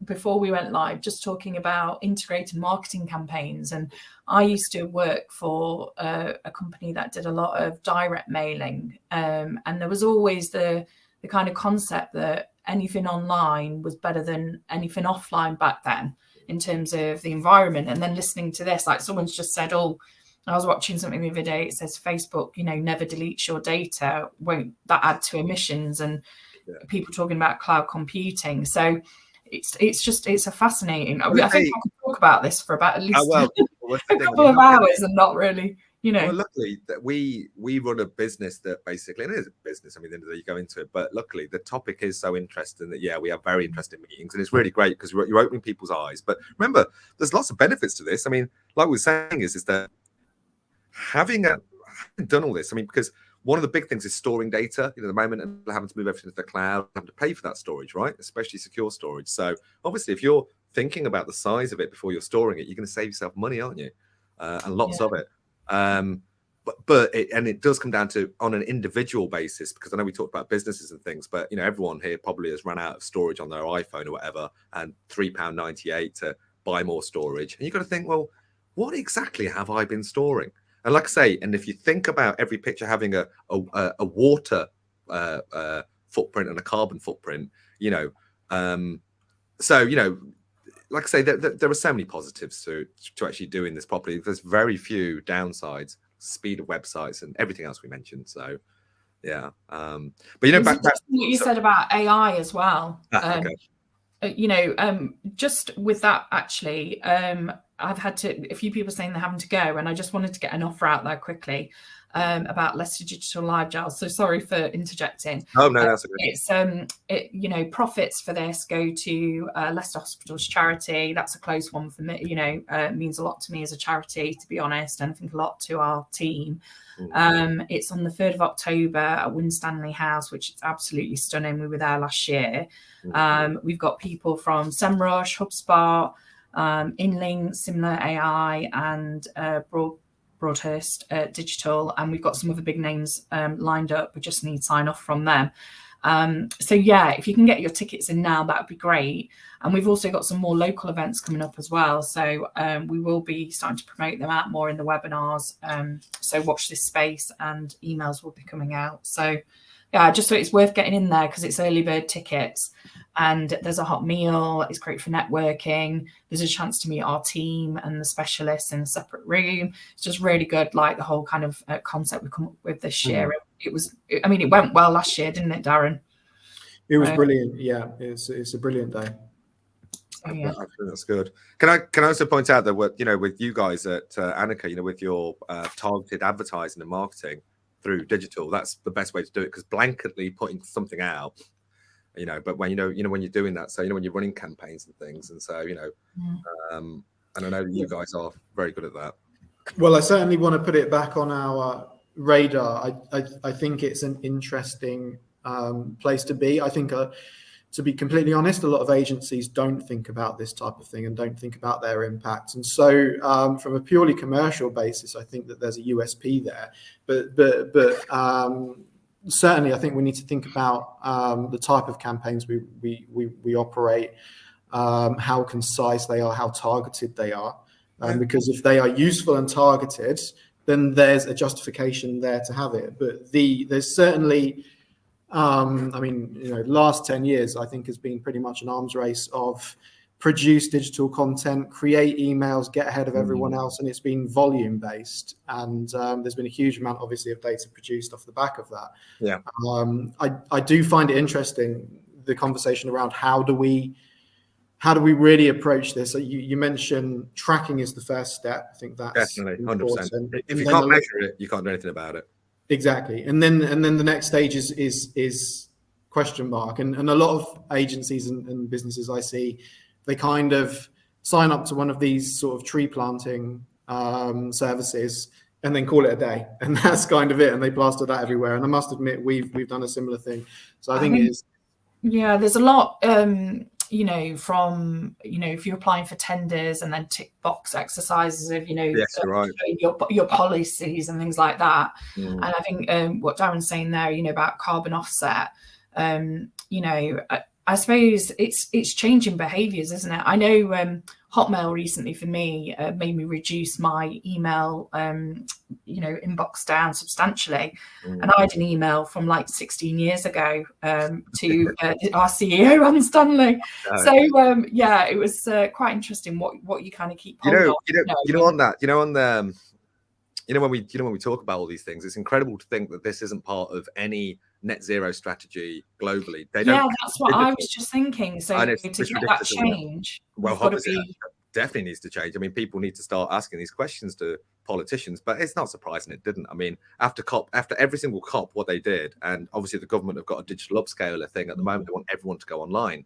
before we went live, just talking about integrated marketing campaigns. And I used to work for a company that did a lot of direct mailing, and there was always the kind of concept that anything online was better than anything offline back then, in terms of the environment. And then listening to this, like someone's just said, I was watching something the other day, it says Facebook, never deletes your data, won't that add to emissions? And people talking about cloud computing. So it's a fascinating, I think I could talk about this for about at least a couple of hours and not really, Well, luckily that we run a business that basically, and it is a business, I mean, at the end of the day, you go into it, but luckily the topic is so interesting that we have very interesting meetings, and it's really great because you're opening people's eyes. But remember, there's lots of benefits to this. I mean, like we were saying, is that having done all this, I mean, because one of the big things is storing data, at the moment, and having to move everything to the cloud, having to pay for that storage, right? Especially secure storage. So obviously, if you're thinking about the size of it before you're storing it, you're going to save yourself money, aren't you? And lots of it. But it does come down to on an individual basis, because I know we talked about businesses and things, but everyone here probably has run out of storage on their iPhone or whatever, and £3.98 to buy more storage. And you've got to think, well, what exactly have I been storing? And like I say, and if you think about every picture having a water footprint and a carbon footprint, so like I say, there are so many positives to actually doing this properly. There's very few downsides, speed of websites and everything else we mentioned. So, yeah. But back what you said about AI as well. Okay. Just with that, actually, I've had a few people saying they're having to go, and I just wanted to get an offer out there quickly about Leicester Digital Live, Giles. So sorry for interjecting. Oh no, that's okay. It's profits for this go to Leicester Hospitals charity. That's a close one for me. Means a lot to me as a charity, to be honest, and I think a lot to our team. It's on the 3rd of October at Winstanley House, which is absolutely stunning. We were there last year. We've got people from SEMrush, HubSpot, InLink, Similar AI, and Broadhurst Digital, and we've got some other big names lined up. We just need sign off from them. So if you can get your tickets in now, that would be great. And we've also got some more local events coming up as well. So we will be starting to promote them out more in the webinars. So watch this space, and emails will be coming out. So I just thought it's worth getting in there because it's early bird tickets, and there's a hot meal. It's great for networking. There's a chance to meet our team and the specialists in a separate room. It's just really good, like the whole kind of concept we've come up with this year. It went well last year, didn't it, Darren? It was brilliant. Yeah, it's a brilliant day. Oh, yeah. I think that's good. Can I also point out that with you guys at Anika, with your targeted advertising and marketing, through digital. That's the best way to do it, because blanketly putting something out, but when when you're doing that, so when you're running campaigns and things, and so and I know that you guys are very good at that. Well, I certainly want to put it back on our radar. I think it's an interesting place to be. I think, to be completely honest, a lot of agencies don't think about this type of thing and don't think about their impact. And so, from a purely commercial basis, I think that there's a USP there. But certainly, I think we need to think about the type of campaigns we operate, how concise they are, how targeted they are. Because if they are useful and targeted, then there's a justification there to have it. But there's certainly, last 10 years, I think, has been pretty much an arms race of produce digital content, create emails, get ahead of everyone else, and it's been volume based. And there's been a huge amount, obviously, of data produced off the back of that. Yeah. I do find it interesting, the conversation around how do we really approach this? You mentioned tracking is the first step. I think that's definitely 100%. Important. If you can't measure it, you can't do anything about it. Exactly. And then the next stage is question mark. And a lot of agencies and businesses I see, they kind of sign up to one of these sort of tree planting services and then call it a day. And that's kind of it. And they plaster that everywhere. And I must admit, we've done a similar thing. So I think it is. Yeah, there's a lot, from, if you're applying for tenders and then tick box exercises of, yes, right. your policies and things like that. And I think what Darren's saying there, about carbon offset, I suppose it's changing behaviours, isn't it? I know Hotmail recently for me made me reduce my email, inbox down substantially. And I had an email from like 16 years ago to our CEO, Anne Stanley. So it was quite interesting what you kind of keep hold of. On that, when we talk about all these things, it's incredible to think that this isn't part of any net zero strategy globally. That's what I was just thinking. So to get that change, definitely needs to change. I mean, people need to start asking these questions to politicians, but it's not surprising it didn't. I mean, after every single COP, what they did, and obviously the government have got a digital upscaler thing at the moment. They want everyone to go online.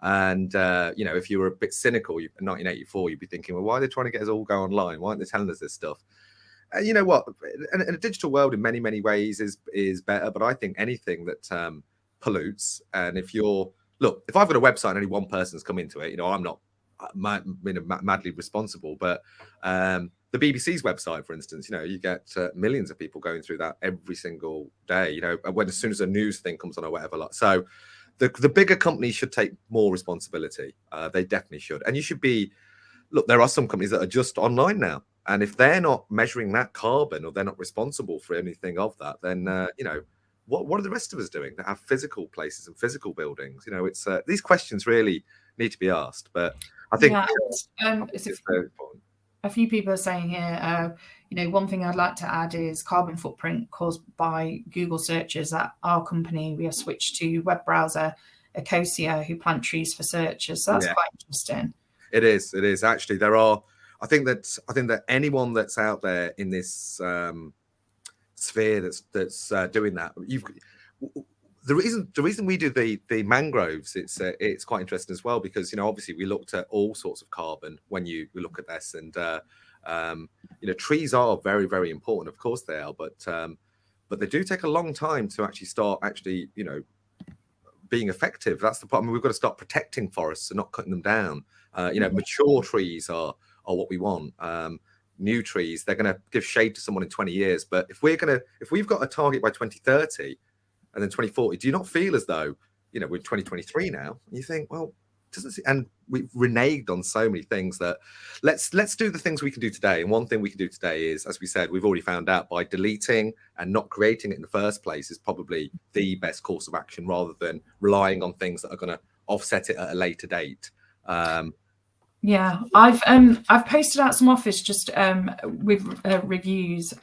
And, if you were a bit cynical in 1984, you'd be thinking, well, why are they trying to get us all go online? Why aren't they telling us this stuff? You know what? And a digital world in many, many ways is better. But I think anything that pollutes, and if I've got a website and only one person's come into it, I'm not madly responsible. But the BBC's website, for instance, you get millions of people going through that every single day. As soon as a news thing comes on or whatever. So the bigger companies should take more responsibility. They definitely should. And you should be. Look, there are some companies that are just online now. And if they're not measuring that carbon or they're not responsible for anything of that, then, what are the rest of us doing that have physical places and physical buildings? It's these questions really need to be asked. But I think it's very important. A few people are saying here, one thing I'd like to add is carbon footprint caused by Google searches. At our company, we have switched to web browser Ecosia, who plant trees for searches. So that's quite interesting. It is actually. I think that anyone that's out there in this sphere that's doing that, the reason we do the mangroves, it's quite interesting as well, because obviously we looked at all sorts of carbon when we look at this, and trees are very, very important. Of course they are, but they do take a long time to actually start being effective. That's the problem. We've got to start protecting forests and not cutting them down. Mature trees are what we want. New trees, they're going to give shade to someone in 20 years. But if we've got a target by 2030 and then 2040, do you not feel as though, we're 2023 now? And you think, well, and we've reneged on so many things that let's do the things we can do today. And one thing we can do today is, as we said, we've already found out, by deleting and not creating it in the first place is probably the best course of action, rather than relying on things that are going to offset it at a later date. Yeah, I've posted out some offers just with reviews,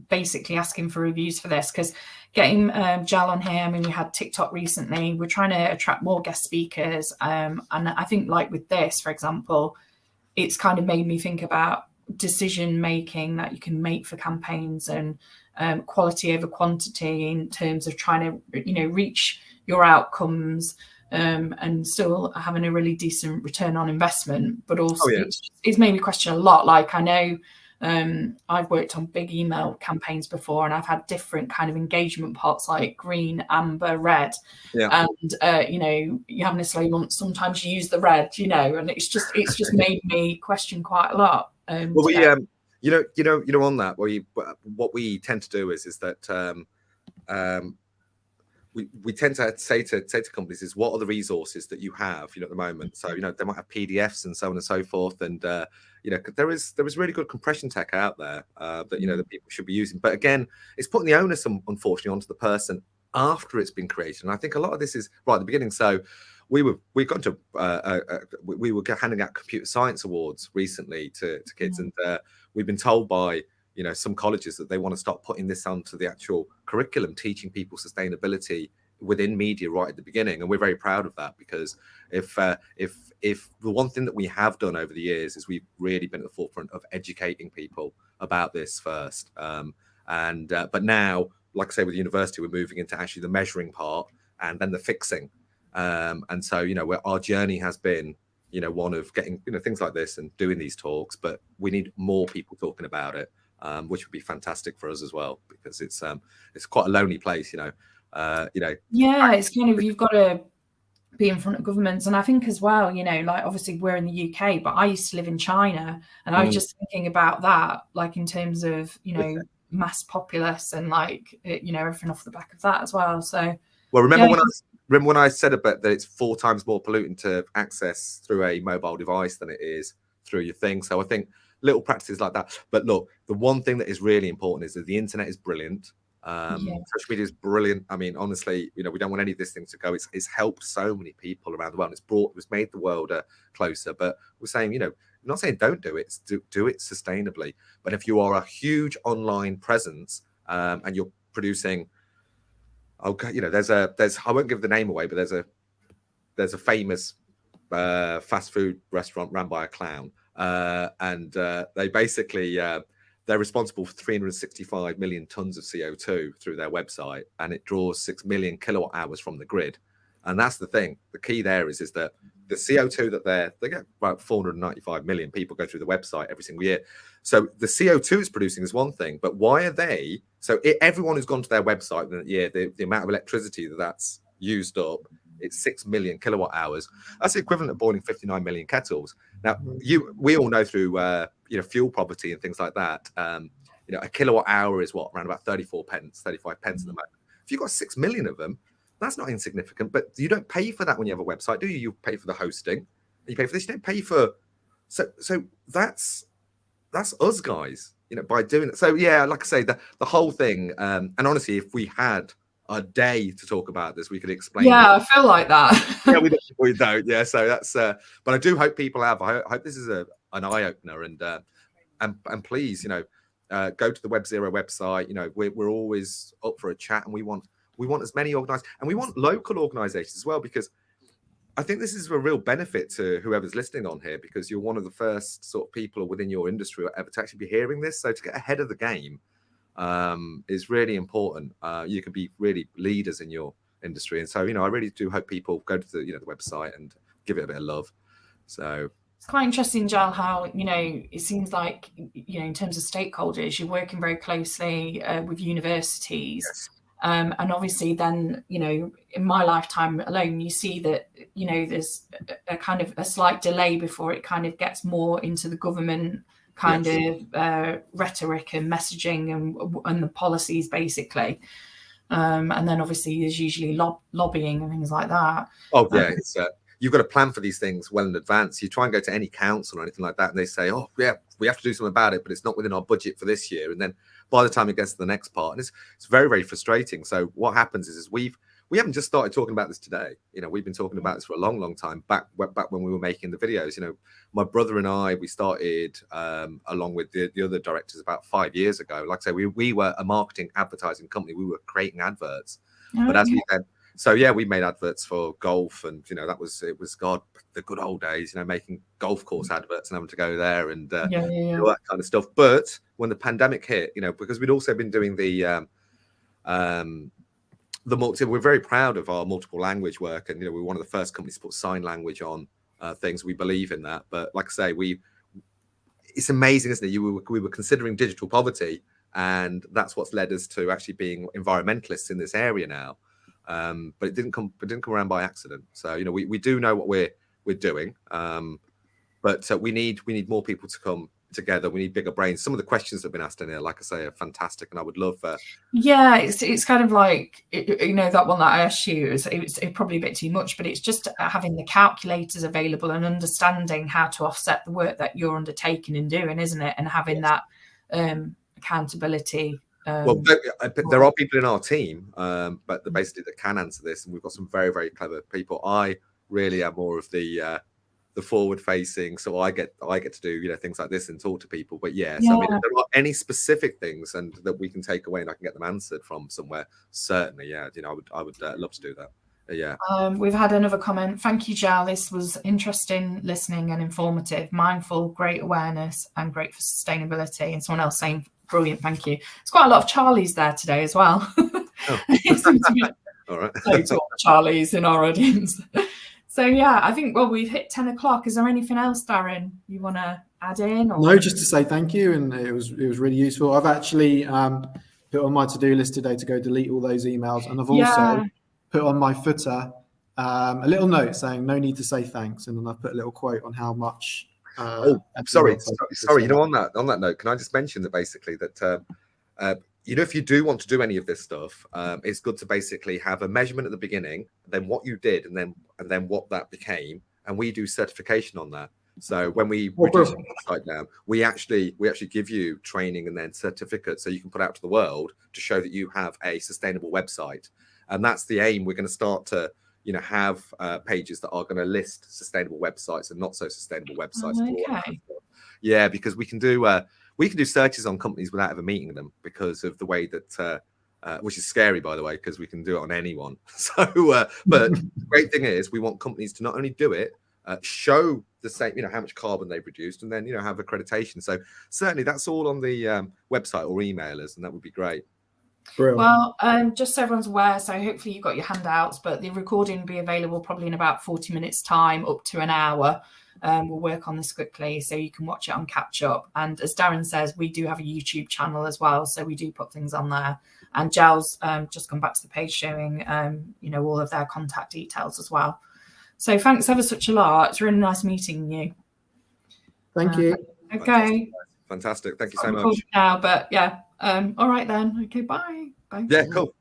basically asking for reviews for this, because getting Jal on here, we had TikTok recently. We're trying to attract more guest speakers, and I think, like with this, for example, it's kind of made me think about decision making that you can make for campaigns, and quality over quantity in terms of trying to, reach your outcomes, and still having a really decent return on investment. But also, it's made me question a lot. Like, I know I've worked on big email campaigns before, and I've had different kind of engagement pots like green, amber, red. And you're having a slow month, sometimes you use the red, and it's just made me question quite a lot. Well, we on that, what we tend to do is that we tend to say to companies is, what are the resources that you have, at the moment? So, they might have PDFs and so on and so forth. And, there is really good compression tech out there that, that people should be using. But again, it's putting the onus, unfortunately, onto the person after it's been created. And I think a lot of this is right at the beginning. So we were handing out computer science awards recently to kids. And we've been told by some colleges that they want to start putting this onto the actual curriculum, teaching people sustainability within media right at the beginning. And we're very proud of that, because if the one thing that we have done over the years is we've really been at the forefront of educating people about this first. But now, like I say, with the university, we're moving into actually the measuring part and then the fixing. And so, where our journey has been, one of getting, things like this and doing these talks, but we need more people talking about it. Which would be fantastic for us as well, because it's quite a lonely place, Yeah, it's kind of, you've got to be in front of governments. And I think as well, like, obviously we're in the UK, but I used to live in China, and I was just thinking about that, like, in terms of, mass populace and like, everything off the back of that as well. So, well, remember when I said about that it's 4 times more polluting to access through a mobile device than it is through your thing. So I think little practices like that. But look, the one thing that is really important is that the internet is brilliant. Social media is brilliant. I mean, honestly, we don't want any of this thing to go. It's helped so many people around the world. It's made the world closer. But we're saying, we're not saying don't do it. Do it sustainably. But if you are a huge online presence and you're producing, there's I won't give the name away, but there's a famous fast food restaurant run by a clown. And they basically they're responsible for 365 million tons of CO2 through their website, and it draws 6 million kilowatt hours from the grid. And that's the thing. The key there is that the CO2 that they get about 495 million people go through the website every single year. So the CO2 it's producing is one thing, but why are they? So everyone who's gone to their website, the amount of electricity that's used up, it's 6 million kilowatt hours. That's the equivalent of boiling 59 million kettles. Now, we all know through fuel poverty and things like that, a kilowatt hour is around about 35 pence at the moment. If you've got 6 million of them, that's not insignificant. But you don't pay for that when you have a website, do you? You pay for the hosting. You pay for this. You don't pay for. So that's us guys, by doing it. So yeah, like I say, the whole thing. And honestly, if we had a day to talk about this, we could explain. Yeah, I feel like that. Yeah, we don't. Yeah, so that's. But I do hope people have. I hope this is an eye opener, and please, go to the Web Zero website. We're always up for a chat, and we want as many organised, and we want local organisations as well, because I think this is a real benefit to whoever's listening on here, because you're one of the first sort of people within your industry or ever to actually be hearing this. So to get ahead of the game is really important. You can be really leaders in your industry, and so I really do hope people go to the website and give it a bit of love. So it's quite interesting, Giles, how it seems like in terms of stakeholders, you're working very closely with universities. Yes. And obviously then, in my lifetime alone, you see that, there's a kind of a slight delay before it kind of gets more into the government kind of rhetoric and messaging and the policies, basically. And then obviously there's usually lobbying and things like that. Oh, yeah. It's you've got to plan for these things well in advance. You try and go to any council or anything like that, and they say, oh, yeah, we have to do something about it, but it's not within our budget for this year. And then by the time it gets to the next part, and it's very, very frustrating. So what happens is we haven't just started talking about this today. We've been talking about this for a long, long time, back when we were making the videos. My brother and I, we started along with the other directors about 5 years ago. Like I say, we were a marketing advertising company. We were creating adverts. But as we then So yeah, we made adverts for golf, and it was God, the good old days, making golf course adverts and having to go there and all that kind of stuff. But when the pandemic hit, because we'd also been doing the we're very proud of our multiple language work, and we're one of the first companies to put sign language on things. We believe in that, but like I say, it's amazing, isn't it? We were considering digital poverty, and that's what's led us to actually being environmentalists in this area now. But it didn't come around by accident. So we do know what we're doing, but we need more people to come together. We need bigger brains. Some of the questions that have been asked in here, like I say, are fantastic, and I would love it's kind of like that one that I asked you, it's probably a bit too much, but it's just having the calculators available and understanding how to offset the work that you're undertaking and doing, isn't it? And having that accountability. Well, there are people in our team, but basically that can answer this, and we've got some very, very clever people. I really am more of the forward-facing, so I get to do things like this and talk to people. But so I mean, if there are any specific things and that we can take away and I can get them answered from somewhere, certainly, I would love to do that. We've had another comment. Thank you, Jal. This was interesting listening and informative, mindful, great awareness, and great for sustainability. And someone else saying, brilliant, thank you. There's quite a lot of Charlies there today as well. Oh. All right. So Charlies in our audience. So I think we've hit 10 o'clock. Is there anything else, Darren, you want to add in? Or? No, just to say thank you, and it was really useful. I've actually put on my to-do list today to go delete all those emails, and I've also put on my footer a little note saying no need to say thanks, and then I've put a little quote on how much. Sorry. On that note, can I just mention that basically that if you do want to do any of this stuff, it's good to basically have a measurement at the beginning, then what you did, and then what that became, and we do certification on that. So when we reduce the website down, we actually give you training and then certificates, so you can put out to the world to show that you have a sustainable website, and that's the aim. We're going to start to have pages that are going to list sustainable websites and not so sustainable websites. Okay. Because we can do searches on companies without ever meeting them, because of the way that which is scary, by the way, because we can do it on anyone. So but the great thing is we want companies to not only do it, show the same, how much carbon they've reduced, and then have accreditation. So certainly that's all on the website, or email us, and that would be great. Brilliant. Well, just so everyone's aware, so hopefully you've got your handouts, but the recording will be available probably in about 40 minutes time, up to an hour. We'll work on this quickly so you can watch it on catch up. And as Darren says, we do have a YouTube channel as well, so we do put things on there. And Jal's just come back to the page showing all of their contact details as well. So thanks ever such a lot. It's really nice meeting you. Thank you. Okay. Fantastic. Thank you so much. Now, but all right then. Okay, bye. Yeah, cool.